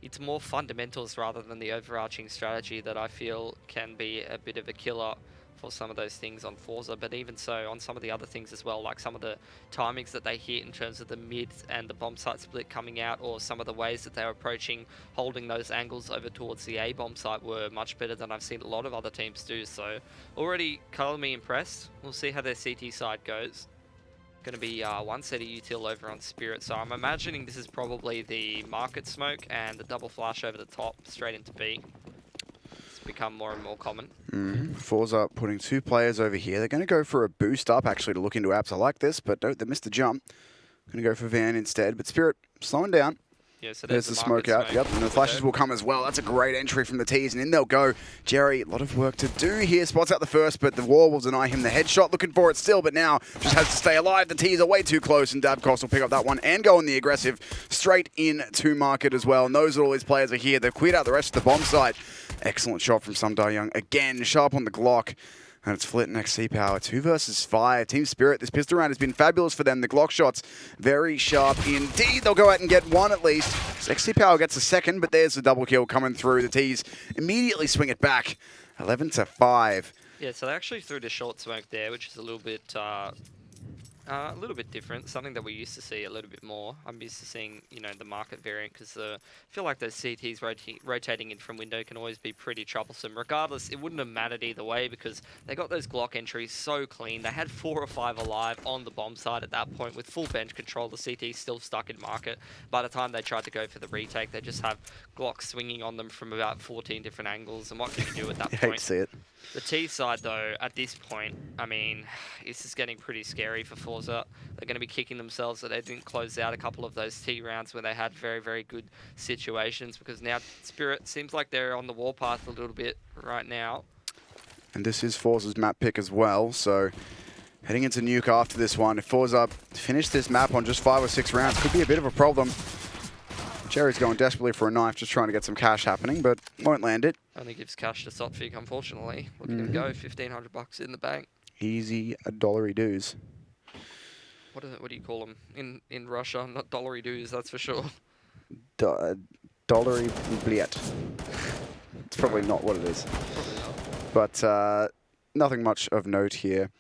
it's more fundamentals rather than the overarching strategy that I feel can be a bit of a killer for some of those things on forZe, but even so on some of the other things as well, like some of the timings that they hit in terms of the mid and the bomb site split coming out, or some of the ways that they're approaching holding those angles over towards the A bomb site were much better than I've seen a lot of other teams do. So already color me impressed. We'll see how their CT side goes. Going to be one set of util over on Spirit, so I'm imagining this is probably the market smoke and the double flash over the top straight into B. It's become more and more common. forZe putting 2 players over here. They're going to go for a boost up actually to look into apps. I like this, but they missed the jump. Going to go for Van instead, but Spirit slowing down. Yeah, so there's the smoke out. Yep, and the flashes will come as well. That's a great entry from the T's, and in they'll go. Jerry, a lot of work to do here. Spots out the first, but the wall will deny him the headshot. Looking for it still, but now just has to stay alive. The T's are way too close, and Davcost will pick up that one and go on the aggressive straight into market as well. Knows that all his players are here. They've cleared out the rest of the bomb site. Excellent shot from Young. Again, sharp on the Glock. And it's Flit and XC Power, 2 versus 5. Team Spirit, this pistol round has been fabulous for them. The Glock shots, very sharp indeed. They'll go out and get 1 at least. So XC Power gets a second, but there's the double kill coming through. The T's immediately swing it back, 11-5. Yeah, so they actually threw the short smoke there, which is a little bit different, something that we used to see a little bit more. I'm used to seeing, you know, the market variant, because I feel like those CTs rotating in from window can always be pretty troublesome. Regardless, it wouldn't have mattered either way, because they got those Glock entries so clean. They had 4 or 5 alive on the bomb side at that point with full bench control. The CT's still stuck in market. By the time they tried to go for the retake, they just have Glocks swinging on them from about 14 different angles, and what can you do at that point? I hate to see it. The T side, though, at this point, I mean, this is getting pretty scary for forZe. They're going to be kicking themselves that they didn't close out a couple of those T rounds where they had very, very good situations, because now Spirit seems like they're on the warpath a little bit right now. And this is forZe's map pick as well, so heading into Nuke after this one. If forZe finish this map on just 5 or 6 rounds, could be a bit of a problem. Jerry's going desperately for a knife, just trying to get some cash happening, but won't land it. Only gives cash to Sotfik, unfortunately. Look at him go, 1,500 bucks in the bank. Easy $1 dues. What do you call them in Russia? Not dollary dues, that's for sure. $1 bliet. It's probably not what it is. Probably not. But nothing much of note here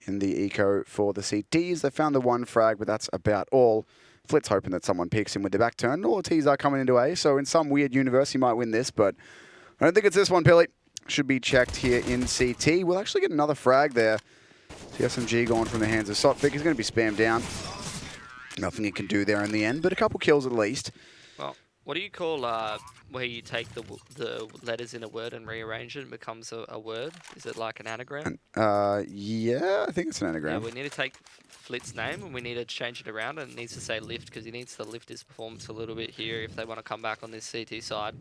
in the eco for the CTs. They found the one frag, but that's about all. Flit's hoping that someone peeks him with the back turn. All T's are coming into A, so in some weird universe he might win this, but I don't think it's this one, Pilly. Should be checked here in CT. We'll actually get another frag there. The SMG going from the hands of Sotfik. He's going to be spammed down. Nothing he can do there in the end, but a couple kills at least. Well, what do you call where you take the letters in a word and rearrange it and it becomes a word? Is it like an anagram? Yeah, I think it's an anagram. Yeah, we need to take Flit's name and we need to change it around, and it needs to say lift because he needs to lift his performance a little bit here if they want to come back on this CT side.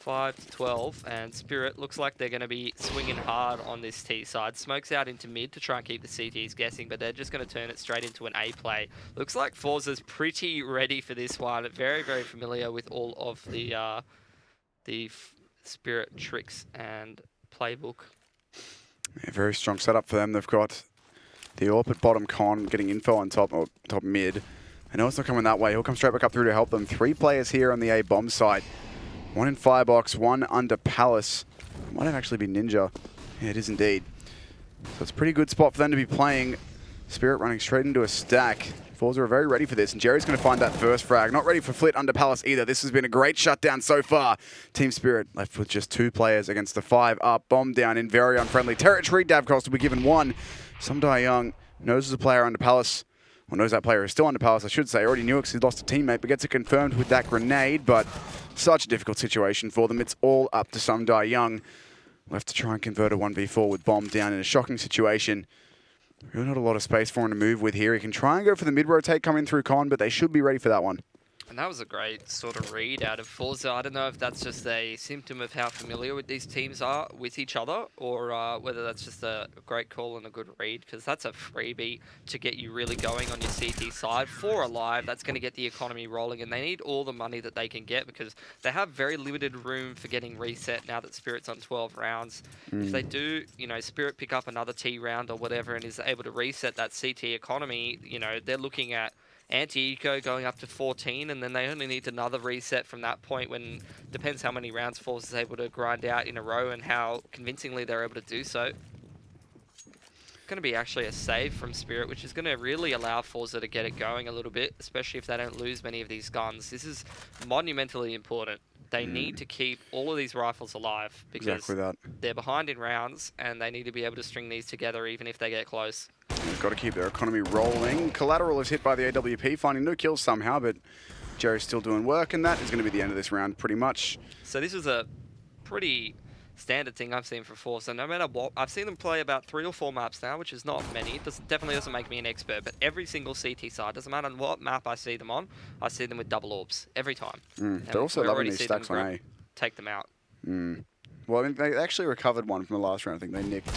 5-12, and Spirit looks like they're going to be swinging hard on this T side. Smoke's out into mid to try and keep the CTs guessing, but they're just going to turn it straight into an A play. Looks like forZe's pretty ready for this one. Very, very familiar with all of the Spirit tricks and playbook. Yeah, very strong setup for them. They've got the AWP at bottom con, getting info on top or top mid. I know it's not coming that way. He'll come straight back up through to help them. 3 players here on the A bomb side. 1 in Firebox, 1 under Palace. Might have actually been Ninja. Yeah, it is indeed. So it's a pretty good spot for them to be playing. Spirit running straight into a stack. forZe are very ready for this, and Jerry's going to find that first frag. Not ready for Flit under Palace either. This has been a great shutdown so far. Team Spirit left with just 2 players against the 5 up. Bomb down in very unfriendly territory. Davcross will be given 1. Sumdai Young knows there's a player under Palace. Well, knows that player is still under Palace, I should say. Already knew it because he lost a teammate, but gets it confirmed with that grenade. But such a difficult situation for them. It's all up to Sumdai Young. Left to try and convert a 1v4 with Bomb down in a shocking situation. Really not a lot of space for him to move with here. He can try and go for the mid-rotate coming through Con, but they should be ready for that one. And that was a great sort of read out of forZe. I don't know if that's just a symptom of how familiar with these teams are with each other, or whether that's just a great call and a good read, because that's a freebie to get you really going on your CT side. 4 alive, that's going to get the economy rolling, and they need all the money that they can get because they have very limited room for getting reset now that Spirit's on 12 rounds. If they do, you know, Spirit pick up another T round or whatever and is able to reset that CT economy, you know, they're looking at anti-eco going up to 14, and then they only need another reset from that point when depends how many rounds forZe is able to grind out in a row and how convincingly they're able to do so. Going to be actually a save from Spirit, which is going to really allow forZe to get it going a little bit, especially if they don't lose many of these guns. This is monumentally important. They need to keep all of these rifles alive because they're behind in rounds and they need to be able to string these together even if they get close. They've got to keep their economy rolling. Collateral is hit by the AWP, finding no kills somehow, but Jerry's still doing work, and that is going to be the end of this round pretty much. So this was a pretty standard thing I've seen for forZe. No matter what, I've seen them play about 3 or 4 maps now, which is not many. It definitely doesn't make me an expert, but every single CT side, doesn't matter what map I see them on, I see them with double orbs every time. They're also loving these stacks on A. Take them out. Well, I mean, they actually recovered one from the last round. I think they nicked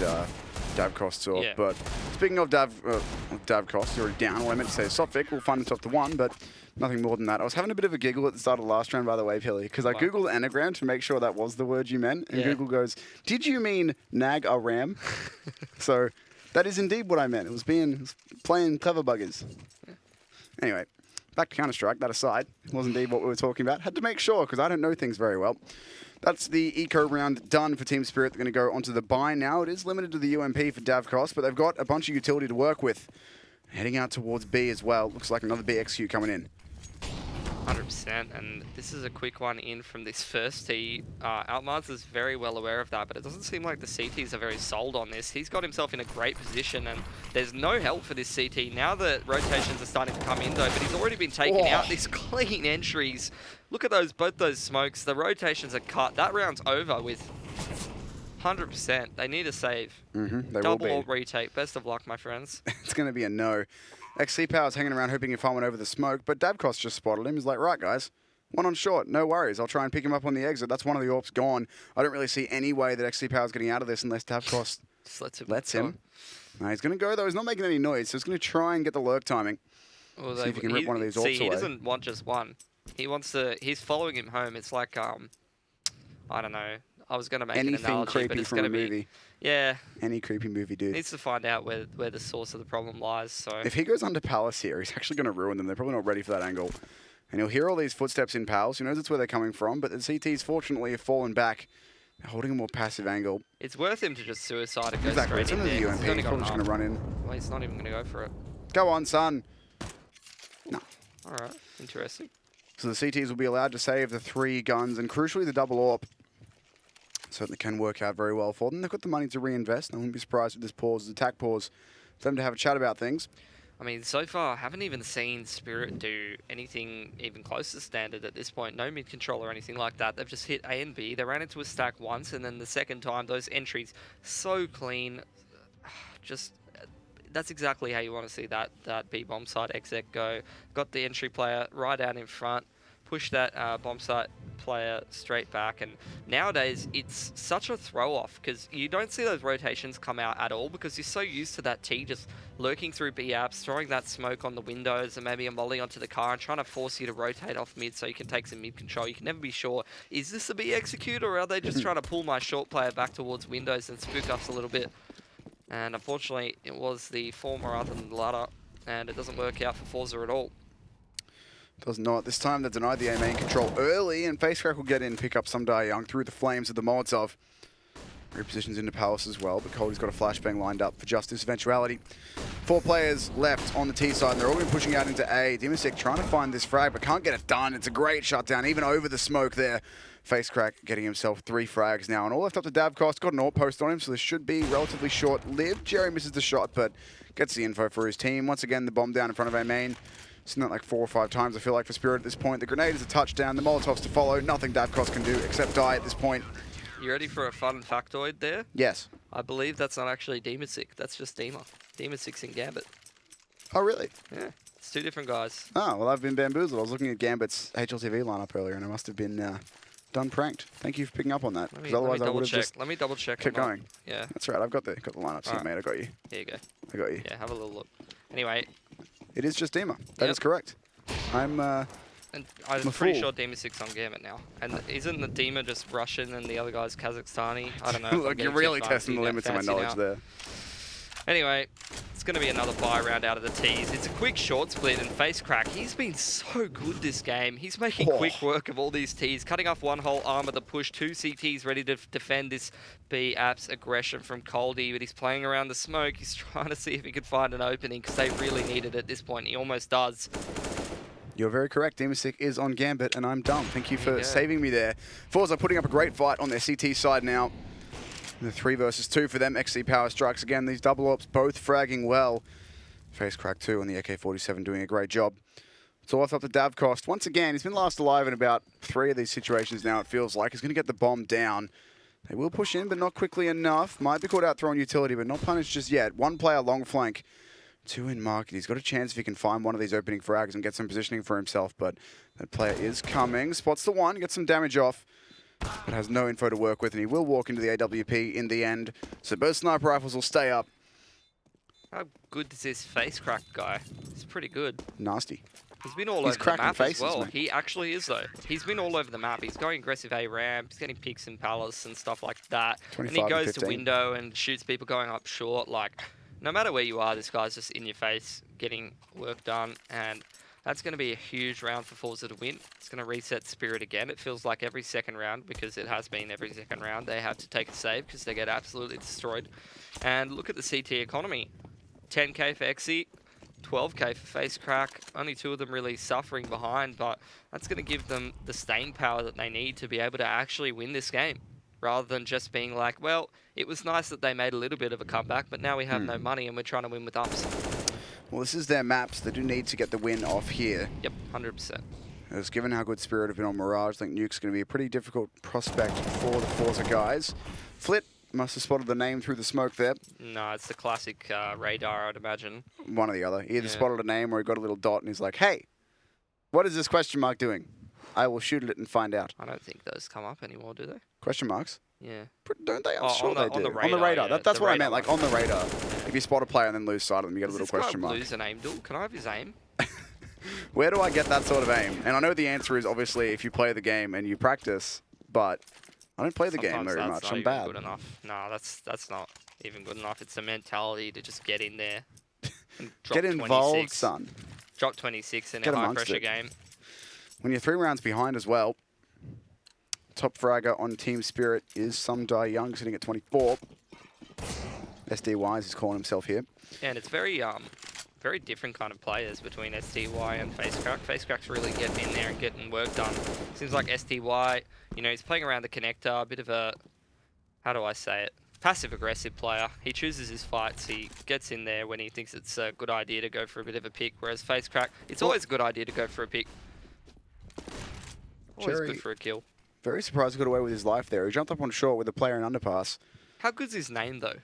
Davcross off. Yeah. But speaking of Davcross, you're down. What I meant to say is Sotfik will find himself to 1, but nothing more than that. I was having a bit of a giggle at the start of the last round, by the way, Pilly, because I Googled anagram to make sure that was the word you meant. And Google goes, did you mean nag a ram? So that is indeed what I meant. It was playing clever buggers. Anyway, back to Counter-Strike. That aside, it was indeed what we were talking about. Had to make sure, because I don't know things very well. That's the eco round done for Team Spirit. They're going to go onto the buy now. It is limited to the UMP for Davcross, but they've got a bunch of utility to work with. Heading out towards B as well. Looks like another B execute coming in. 100%, and this is a quick one in from this first tee. Outmars is very well aware of that, but it doesn't seem like the CTs are very sold on this. He's got himself in a great position, and there's no help for this CT. Now the rotations are starting to come in, though, but he's already been taken out. These clean entries. Look at both those smokes. The rotations are cut. That round's over with 100%. They need a save. They Double will or be. retake. Best of luck, my friends. It's going to be a no. XC Power's hanging around hoping he'll find one over the smoke, but Davkos just spotted him. He's like, right, guys, one on short. No worries. I'll try and pick him up on the exit. That's one of the AWPs gone. I don't really see any way that XC Power's getting out of this unless Davkos Just lets him. No, he's going to go, though. He's not making any noise, so he's going to try and get the lurk timing. Well, see if he can rip one of these AWPs away. He doesn't want just one. He wants to... He's following him home. It's like, I don't know. I was going to make an analogy, but it's going to be... movie. Yeah. Any creepy movie, dude. Needs to find out where the source of the problem lies, so... If he goes under Palace here, he's actually going to ruin them. They're probably not ready for that angle. And he'll hear all these footsteps in Palace. He knows it's where they're coming from, but the CTs, fortunately, have fallen back. They're holding a more passive angle. It's worth him to just suicide and go Exactly. straight in It's there. under the UMP. He's probably just going to run in. Well, he's not even going to go for it. Go on, son. No. All right. Interesting. So the CTs will be allowed to save the 3 guns and, crucially, the double AWP. Certainly can work out very well for them. They've got the money to reinvest. I wouldn't be surprised if this pause, this attack pause, for them to have a chat about things. I mean, so far, I haven't even seen Spirit do anything even close to standard at this point. No mid-control or anything like that. They've just hit A and B. They ran into a stack once, and then the second time, those entries so clean. Just, that's exactly how you want to see that B bomb site exec go. Got the entry player right out in front. Push that bomb site player straight back, and nowadays it's such a throw off because you don't see those rotations come out at all because you're so used to that T just lurking through B apps, throwing that smoke on the windows and maybe a molly onto the car and trying to force you to rotate off mid so you can take some mid control. You can never be sure, is this a B execute or are they just trying to pull my short player back towards windows and spook us a little bit? And unfortunately it was the former rather than the latter, and it doesn't work out for forZe at all. Does not. This time they've denied the A main control early, and FaceCrack will get in, pick up some Die Young through the flames of the Molotov. Repositions into Palace as well, but Cody's got a flashbang lined up for just this eventuality. 4 players left on the T side, and they're all been pushing out into A. Dimasic trying to find this frag, but can't get it done. It's a great shutdown, even over the smoke there. FaceCrack getting himself 3 frags now, and all left up to Davkos. Got an AWP post on him, so this should be relatively short-lived. Jerry misses the shot, but gets the info for his team. Once again, the bomb down in front of A main. Seen that like 4 or 5 times, I feel like, for Spirit at this point. The grenade is a touchdown, the Molotovs to follow. Nothing Davkos can do except die at this point. You ready for a fun factoid there? Yes. I believe that's not actually Dimasic, that's just Dima. Dimasic's in Gambit. Oh, really? Yeah, it's 2 different guys. Oh, well, I've been bamboozled. I was looking at Gambit's HLTV lineup earlier, and I must have been done pranked. Thank you for picking up on that, because otherwise I would have just Let me double check. kept going. Yeah. That's right, I've got the lineups here, mate. I got you. Here you go. I got you. Yeah, have a little look. Anyway. It is just Dima. That is correct. I'm pretty sure Dimasic's on Gambit now. And isn't the Dima just Russian and the other guy's Kazakhstani? I don't know. Look, you're really testing the limits of my knowledge there. Anyway, it's going to be another buy round out of the T's. It's a quick short split, and FaceCrack, he's been so good this game. He's making quick work of all these T's, cutting off one whole arm of the push. 2 CTs ready to defend this B apps aggression from Coldy, but he's playing around the smoke. He's trying to see if he could find an opening because they really need it at this point. He almost does. You're very correct. Dimasic is on Gambit, and I'm dumb. Thank you for saving me there. forZe are putting up a great fight on their CT side now. The 3 versus 2 for them. XC Power strikes again. These double AWPs both fragging well. FaceCrack 2 on the AK-47 doing a great job. It's all left up to Davkos. Once again, he's been last alive in about 3 of these situations now, it feels like. He's going to get the bomb down. They will push in, but not quickly enough. Might be caught out throwing utility, but not punished just yet. 1 player long flank. 2 in market. He's got a chance if he can find one of these opening frags and get some positioning for himself, but that player is coming. Spots the 1, gets some damage off, but has no info to work with, and he will walk into the AWP in the end. So both sniper rifles will stay up. How good is this FaceCrack guy? He's pretty good. Nasty. He's been all over the map faces, as well. mate. He actually is, though. He's been all over the map. He's going aggressive A ramp. He's getting picks in Palace and stuff like that. And he goes to window and shoots people going up short. Like, no matter where you are, this guy's just in your face, getting work done. And that's going to be a huge round for forZe to win. It's going to reset Spirit again. It feels like every second round, because it has been every second round, they have to take a save because they get absolutely destroyed. And look at the CT economy. 10k for XE, 12k for FaceCrack. Only 2 of them really suffering behind, but that's going to give them the staying power that they need to be able to actually win this game, rather than just being like, well, it was nice that they made a little bit of a comeback, but now we have no money and we're trying to win with ups. Well, this is their maps. They do need to get the win off here. Yep, 100%. As given how good Spirit have been on Mirage, I think Nuke's going to be a pretty difficult prospect for the forZe guys. Flit Must have spotted the name through the smoke there. No, it's the classic radar, I'd imagine. One or the other. He either Yeah. spotted a name or he got a little dot and he's like, hey, what is this question mark doing? I will shoot at it and find out. I don't think those come up anymore, do they? Question marks? Yeah. Don't they? I'm Oh, sure on the- they do. on the On the radar, radar. yeah, That's the what I radar meant, like one. on the radar. If you spot a player and then lose sight of them, you get a Does little this guy question mark. lose an aim duel? Can I have his aim? Where do I get that sort of aim? And I know the answer is obviously if you play the game and you practice, but I don't play the game Sometimes very that's much. not I'm even bad. good enough. No, that's not even good enough. It's the mentality to just get in there and drop Get involved, 26. son. Drop 26 in Get a high amongst pressure it. game. When you're 3 rounds behind as well, top fragger on Team Spirit is Some Die Young sitting at 24. SD Wise is calling himself here. And it's very very different kind of players between STY and FaceCrack. FaceCrack's really getting in there and getting work done. Seems like STY, you know, he's playing around the connector, a bit of a, how do I say it, passive-aggressive player. He chooses his fights, he gets in there when he thinks it's a good idea to go for a bit of a pick, whereas FaceCrack, it's always a good idea to go for a pick. Always Jerry, good for a kill. very surprised he got away with his life there. He jumped up on short with a player in underpass. How good's his name, though?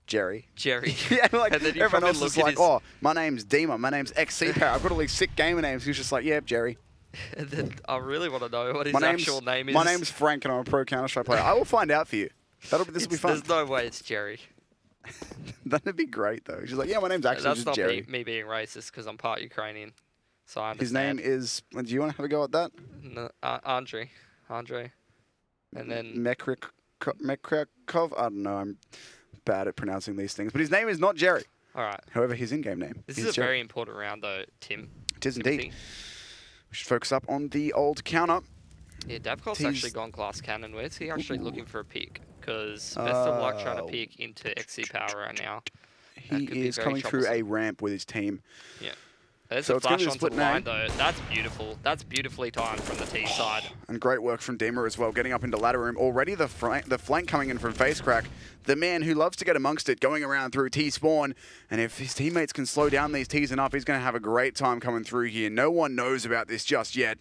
Jerry. Jerry. Yeah, like And then you everyone probably else look is at like, his- oh, my name's Dima, my name's XC Power. I've got all these sick gamer names. He's just like, yeah, Jerry. And then I really want to know what his My actual name is. My name's Frank and I'm a pro Counter-Strike player. I will find out for you. This will be fun. There's no way it's Jerry. That'd be great though. She's like, yeah, my name's actually That's just not Jerry. me being racist because I'm part Ukrainian. So I His name understand. is, do you want to have a go at that? No, Andre. And then Mekrikov? I don't know. I'm bad at pronouncing these things. But his name is not Jerry. all right. However, his in-game name This is is a Jerry. very important round though, Tim. It is Timothy. indeed. We should focus up on the old counter. Yeah, Davkov's He's- actually gone glass cannon. Where's he actually looking for a pick? Because best of luck trying to Oh. pick into XC Power right now. That He could be is very coming through a troublesome. ramp with his team. Yeah. There's So a it's gonna flash be a onto split the line name. though. That's beautiful. That's beautifully timed from the T side. And great work from Dima as well, getting up into ladder room. Already the flank coming in from FaceCrack. The man who loves to get amongst it, going around through T-spawn. And if his teammates can slow down these Ts enough, he's going to have a great time coming through here. No one knows about this just yet.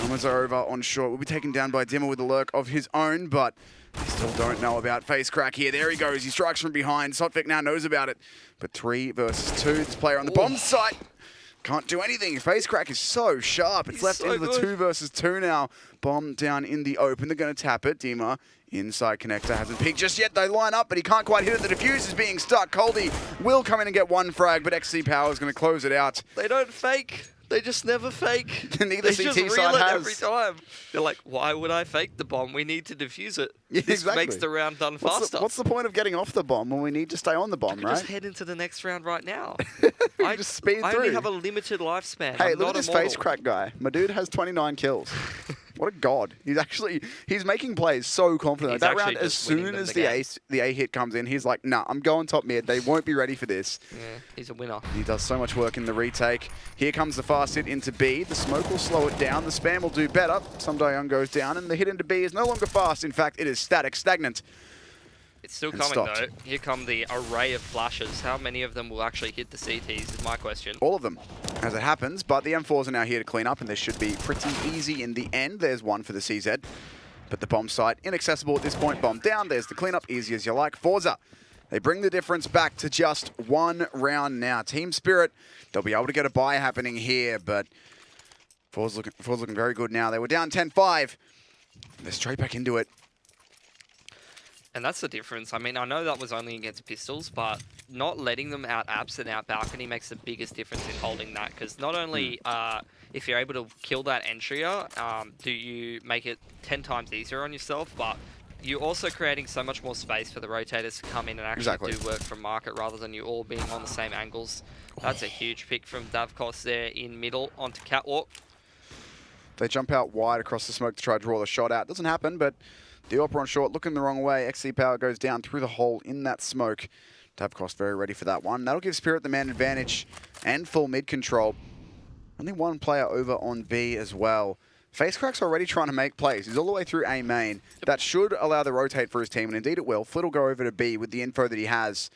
Numbers are over on short. Will be taken down by Dima with a lurk of his own, but they still don't know about FaceCrack here. There he goes. He strikes from behind. Sotvik now knows about it. But 3 versus 2. This player on the bomb site can't do anything. FaceCrack is so sharp. It's He's left so into the good. 2 versus 2 now. Bomb down in the open. They're going to tap it. Dima inside connector. Hasn't peeked just yet. They line up, but he can't quite hit it. The defuse is being stuck. Coldy will come in and get 1 frag, but XC Power is going to close it out. They don't fake. They just never fake. Neither They CT just reel side it has. every time. They're like, why would I fake the bomb? We need to defuse it. Yeah, This exactly. makes the round done faster. What's the point of getting off the bomb when we need to stay on the bomb, We right? just head into the next round right now. We just speed I through. only have a limited lifespan. Hey, I'm look not at this immortal. FaceCrack guy. My dude has 29 kills. What a god. He's making plays so confident. He's That round, actually as just winning soon them as the the A hit comes in, he's like, nah, I'm going top mid. They won't be ready for this. Yeah, he's a winner. He does so much work in the retake. Here comes the fast hit into B. The smoke will slow it down. The spam will do better. Some Young goes down, and the hit into B is no longer fast. In fact, it is static, stagnant. It's still And coming stopped. though. Here come the array of flashes. How many of them will actually hit the CTs is my question. All of them, as it happens. But the M4s are now here to clean up, and this should be pretty easy in the end. There's 1 for the CZ. But the bomb site, inaccessible at this point. Bomb down. There's the cleanup. Easy as you like. forZe, they bring the difference back to just 1 round now. Team Spirit, they'll be able to get a buy happening here, but forZe looking very good now. They were down 10-5. They're straight back into it. And that's the difference. I mean, I know that was only against pistols, but not letting them out apps and out balcony makes the biggest difference in holding that. Because not only if you're able to kill that entry-er, do you make it 10 times easier on yourself, but you're also creating so much more space for the rotators to come in and actually do work from market rather than you all being on the same angles. That's a huge pick from Davkos there in middle onto Catwalk. They jump out wide across the smoke to try to draw the shot out. Doesn't happen, but the Opera on short looking the wrong way. XC Power goes down through the hole in that smoke. Davkos very ready for that one. That'll give Spirit the man advantage and full mid control. Only 1 player over on B as well. FaceCrack's already trying to make plays. He's all the way through A main. That should allow the rotate for his team, and indeed it will. Flit will go over to B with the info that he has.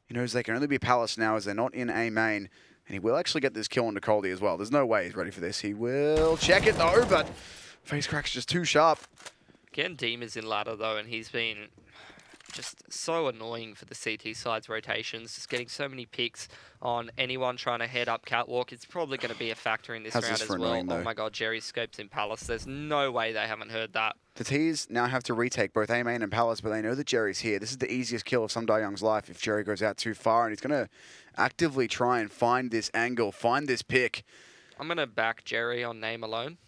He knows they can only be Palace now as they're not in A main. And he will actually get this kill onto Coldy as well. There's no way he's ready for this. He will check it though, but FaceCrack's just too sharp. Again, Deem is in ladder though, and he's been just so annoying for the CT side's rotations. Just getting so many picks on anyone trying to head up catwalk. It's probably going to be a factor in this How's round this as for well. annoying, Oh though? my god, Jerry scopes in Palace. There's no way they haven't heard that. The T's now have to retake both A main and Palace, but they know that Jerry's here. This is the easiest kill of Some Young's life if Jerry goes out too far, and he's going to actively try and find this angle, find this pick. I'm going to back Jerry on name alone.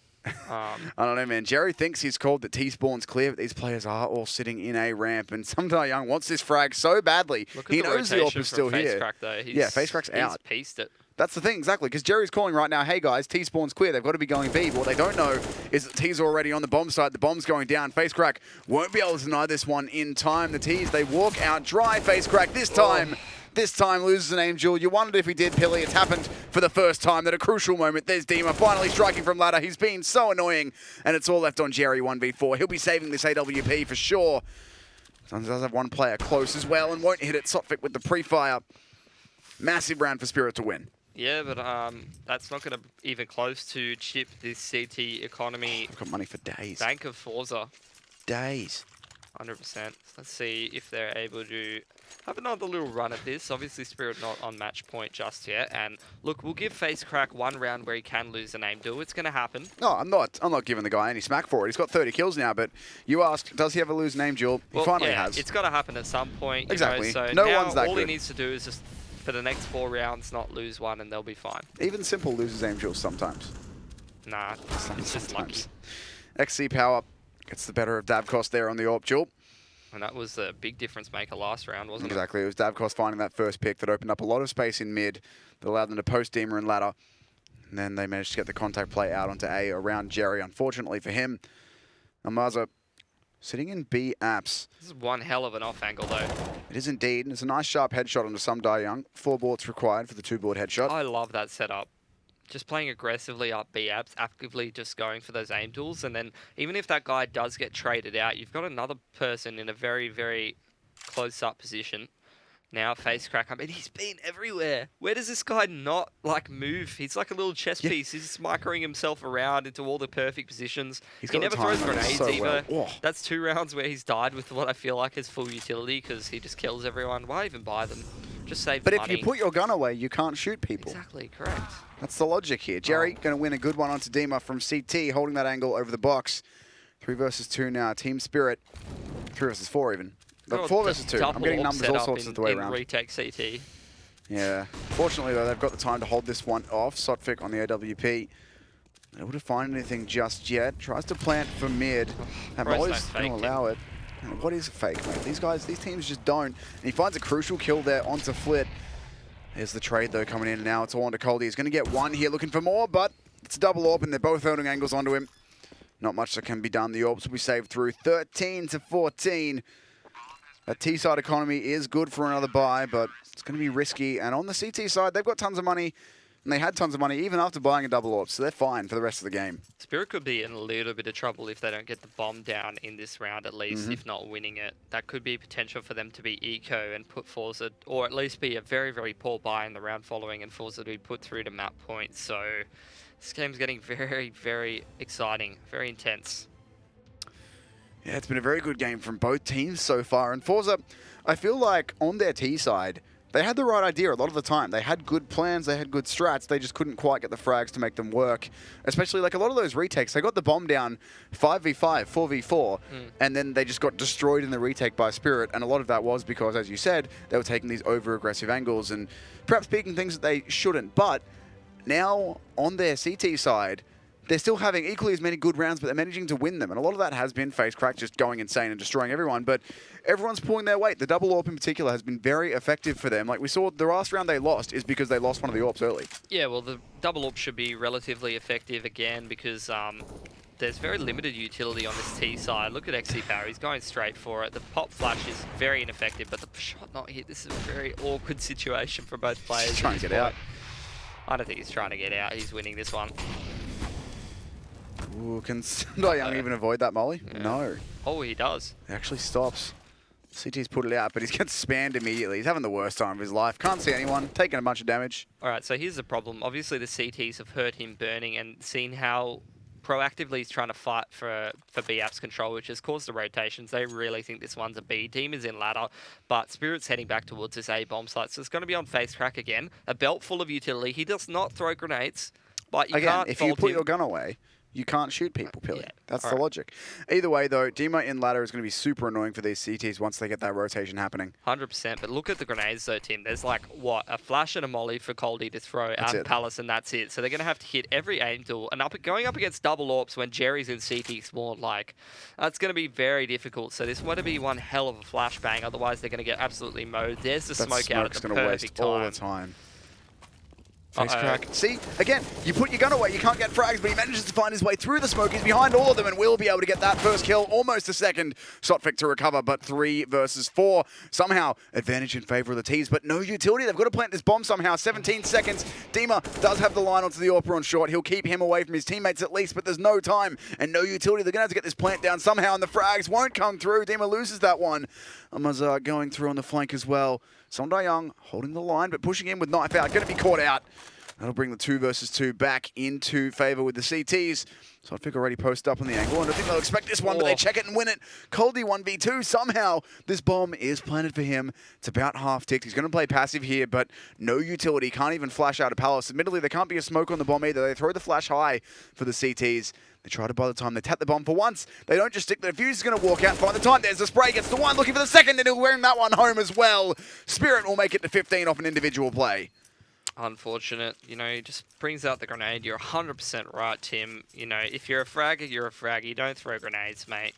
I don't know, man. Jerry thinks he's called that T-spawn's clear, but these players are all sitting in A ramp, and Some Young wants this frag so badly. Look at He the knows the AWP rotation is still from here. FaceCrack, though. Yeah, FaceCrack's out. He's pieced it. That's the thing, exactly, because Jerry's calling right now, hey guys, T-spawn's clear. They've got to be going B, but what they don't know is that T's already on the bomb side. The bomb's going down. FaceCrack won't be able to deny this one in time. The T's, they walk out dry. FaceCrack this time. This time loses an Angel. You wondered if he did, Pilly. It's happened for the first time at a crucial moment. There's Dima finally striking from ladder. He's been so annoying, and it's all left on Jerry 1v4. He'll be saving this AWP for sure. Suns does have one player close as well and won't hit it. Sotfik with the pre-fire. Massive round for Spirit to win. Yeah, but that's not going to even close to chip this CT economy. I've got money for days. Bank of forZe. Days. 100%. Let's see if they're able to have another little run at this. Obviously, Spirit not on match point just yet. And look, we'll give FaceCrack one round where he can lose a name duel. It's going to happen. No, I'm not giving the guy any smack for it. He's got 30 kills now, but you asked, does he ever lose name duel? He finally has. It's got to happen at some point. Exactly. You know, so No now one's that all good. he needs to do is just, for the next 4 rounds, not lose one, and they'll be fine. Even Simple loses aim duels sometimes. Nah, it's just lucky. XC Power gets the better of Davkos there on the AWP duel. And that was a big difference maker last round, wasn't Exactly. It was Davkos finding that first pick that opened up a lot of space in mid that allowed them to post Dima and ladder. And then they managed to get the contact play out onto A around Jerry, unfortunately for him. Amaza sitting in B apps. This is one hell of an off angle, though. It is indeed. And it's a nice sharp headshot onto Some Young. 4 boards required for the 2-board headshot. I love that setup. Just playing aggressively up B apps, actively just going for those aim tools, and then even if that guy does get traded out, you've got another person in a very, very close-up position. Now FaceCrack, I mean, he's been everywhere. Where does this guy not, like, move? He's like a little chess piece. He's just microing himself around into all the perfect positions. He never throws grenades either. Well. That's 2 rounds where he's died with what I feel like is full utility because he just kills everyone. Why even buy them? Just save But money. if you put your gun away, you can't shoot people. Exactly, correct. That's the logic here. Jerry going to win a good one onto Dima from CT, holding that angle over the box. 3 versus 2 now. Team Spirit. 3 versus 4 even. But 4 versus 2. I'm getting numbers all sorts of the way around. Retake CT. Yeah. Fortunately, though, they've got the time to hold this one off. Sotfik on the AWP. Able to find anything just yet. Tries to plant for mid. And Molly's going to allow it. And what is a fake, mate? These teams just don't. And he finds a crucial kill there onto Flit. There's the trade, though, coming in, and now it's all onto Coldy. He's going to get one here, looking for more, but it's a double AWP, and they're both holding angles onto him. Not much that can be done. The AWPs will be saved through 13-14. That T-side economy is good for another buy, but it's going to be risky. And on the CT side, they've got tons of money, and they had tons of money even after buying a double AWP, so they're fine for the rest of the game. Spirit could be in a little bit of trouble if they don't get the bomb down in this round at least, if not winning it. That could be potential for them to be eco and put forZe, or at least be a very, very poor buy in the round following and forZe to be put through to map points. So this game's getting very, very exciting, very intense. Yeah, it's been a very good game from both teams so far. And forZe, I feel like on their T side, they had the right idea a lot of the time. They had good plans, they had good strats, they just couldn't quite get the frags to make them work. Especially like a lot of those retakes, they got the bomb down 5v5, 4v4, and then they just got destroyed in the retake by Spirit. And a lot of that was because, as you said, they were taking these over-aggressive angles and perhaps picking things that they shouldn't. But now on their CT side, they're still having equally as many good rounds, but they're managing to win them. And a lot of that has been FaceCrack just going insane and destroying everyone. But everyone's pulling their weight. The double AWP in particular has been very effective for them. Like we saw, the last round they lost is because they lost one of the AWPs early. Yeah, well, the double AWP should be relatively effective again because there's very limited utility on this T side. Look at XC Power. He's going straight for it. The pop flash is very ineffective, but the shot not hit. This is a very awkward situation for both players. He's trying to get out. I don't think he's trying to get out. He's winning this one. Ooh, can Young even avoid that molly? Yeah. No. Oh, he does. It actually stops. CT's put it out, but he's gets spammed immediately. He's having the worst time of his life. Can't see anyone, taking a bunch of damage. All right, so here's the problem. Obviously, the CTs have heard him burning and seen how proactively is trying to fight for BAP's control, which has caused the rotations. They really think this one's a B. Team is in ladder, but Spirit's heading back towards this A bomb site, so it's going to be on face crack again. A belt full of utility. He does not throw grenades, but you can't if you fault put him. your gun away, you can't shoot people, Pilly. Yeah. That's the Alright. logic. Either way, though, Dima in ladder is going to be super annoying for these CTs once they get that rotation happening. 100%, but look at the grenades though, Tim. There's like, what, a flash and a molly for Coldy to throw That's out it. of Palace, and that's it. So they're going to have to hit every aim tool, and going up against double AWPs when Jerry's in CT spawn, like, that's going to be very difficult. So this want to be one hell of a flashbang, otherwise they're going to get absolutely mowed. There's the smoke out at the perfect time. All the time. Face crack. See, again, you put your gun away, you can't get frags, but he manages to find his way through the smoke. He's behind all of them and will be able to get that first kill. Almost a second. Sotfik to recover, but 3 versus 4. Somehow, advantage in favor of the T's, but no utility. They've got to plant this bomb somehow. 17 seconds. Dima does have the line onto the AWPer on short. He'll keep him away from his teammates at least, but there's no time and no utility. They're going to have to get this plant down somehow, and the frags won't come through. Dima loses that one. Amazar going through on the flank as well. Sondayang holding the line, but pushing in with knife out. Going to be caught out. That'll bring the 2 versus 2 back into favor with the CTs. So I think already posted up on the angle, and I think they'll expect this one, but they check it and win it. Coldy 1v2. Somehow, this bomb is planted for him. It's about half ticked. He's going to play passive here, but no utility. Can't even flash out of Palace. Admittedly, there can't be a smoke on the bomb either. They throw the flash high for the CTs. They try to buy the time. They tap the bomb for once. They don't just stick. The defuse is going to walk out and find the time. There's the spray. Gets the one. Looking for the second, and he'll bring that one home as well. Spirit will make it to 15 off an individual play. Unfortunate, you know, he just brings out the grenade. You're 100% right, Tim. You know, if you're a fragger, you're a fragger. You don't throw grenades, mate.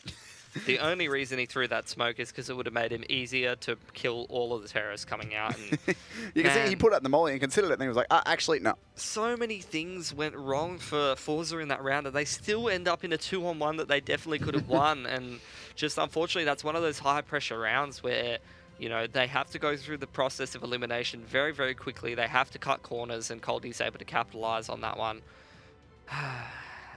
The only reason he threw that smoke is because it would have made him easier to kill all of the terrorists coming out. And you can see he put out the molly and considered it, and he was like, actually, no. So many things went wrong for forZe in that round, and they still end up in a 2-on-1 that they definitely could have won. And just unfortunately, that's one of those high-pressure rounds where, you know, they have to go through the process of elimination very, very quickly. They have to cut corners, and Coldy's able to capitalize on that one.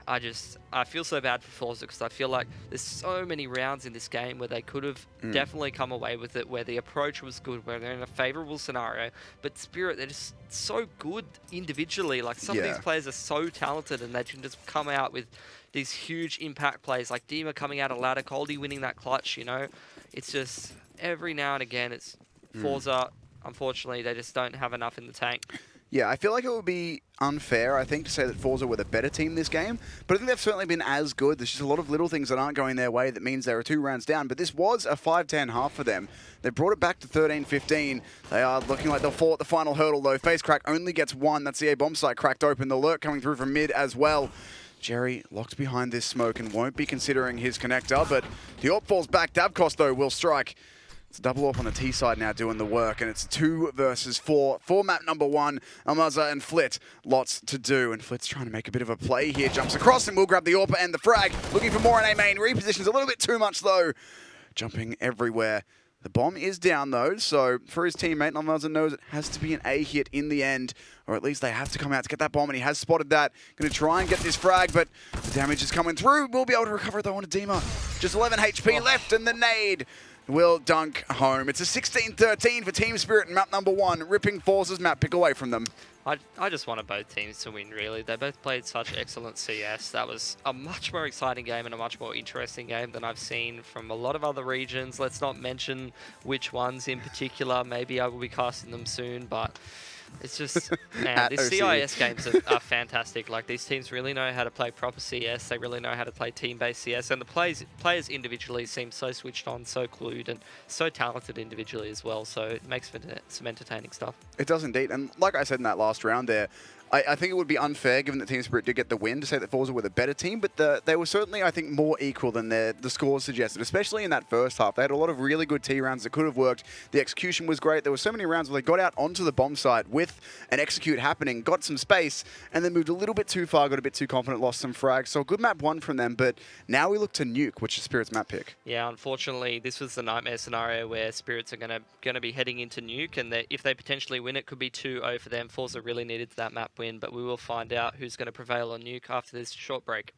I feel so bad for forZe because I feel like there's so many rounds in this game where they could have definitely come away with it, where the approach was good, where they're in a favorable scenario. But Spirit, they're just so good individually. Like, some of these players are so talented, and they can just come out with these huge impact plays, like Dima coming out of ladder, Coldy winning that clutch, you know? It's just, every now and again, it's forZe. Unfortunately, they just don't have enough in the tank. Yeah, I feel like it would be unfair, I think, to say that forZe were the better team this game, but I think they've certainly been as good. There's just a lot of little things that aren't going their way that means they were 2 rounds down, but this was a 5-10 half for them. They brought it back to 13-15. They are looking like they'll fall at the final hurdle, though. Face crack only gets 1. That's the A bomb site cracked open. The lurk coming through from mid as well. Jerry locked behind this smoke and won't be considering his connector, but the AWP falls back. Davkos, though, will strike. It's a double AWP on the T side now doing the work, and it's 2 versus 4 for map number 1. Almaza and Flit, lots to do, and Flit's trying to make a bit of a play here. Jumps across and will grab the AWP and the frag. Looking for more in A main. Repositions a little bit too much, though. Jumping everywhere. The bomb is down, though, so for his teammate, Almaza knows it has to be an A hit in the end, or at least they have to come out to get that bomb, and he has spotted that. Going to try and get this frag, but the damage is coming through. We'll be able to recover, though, on a Dima. Just 11 HP left, and the nade will dunk home. It's a 16-13 for Team Spirit in map number 1, ripping forZe's map pick away from them. I just wanted both teams to win, really. They both played such excellent CS. That was a much more exciting game and a much more interesting game than I've seen from a lot of other regions. Let's not mention which ones in particular. Maybe I will be casting them soon, but it's just, man, these CIS games are fantastic. Like, these teams really know how to play proper CS. They really know how to play team-based CS. And the players individually seem so switched on, so clued, and so talented individually as well. So it makes for some entertaining stuff. It does indeed. And like I said in that last round there, I think it would be unfair, given that Team Spirit did get the win, to say that forZe were the better team, but they were certainly, I think, more equal than the scores suggested, especially in that first half. They had a lot of really good T rounds that could have worked. The execution was great. There were so many rounds where they got out onto the bomb site with an execute happening, got some space, and then moved a little bit too far, got a bit too confident, lost some frags. So a good map 1 from them, but now we look to Nuke, which is Spirit's map pick. Yeah, unfortunately, this was the nightmare scenario where Spirits are going to be heading into Nuke, and if they potentially win, it could be 2-0 for them. forZe really needed that map win, but we will find out who's going to prevail on Nuke after this short break.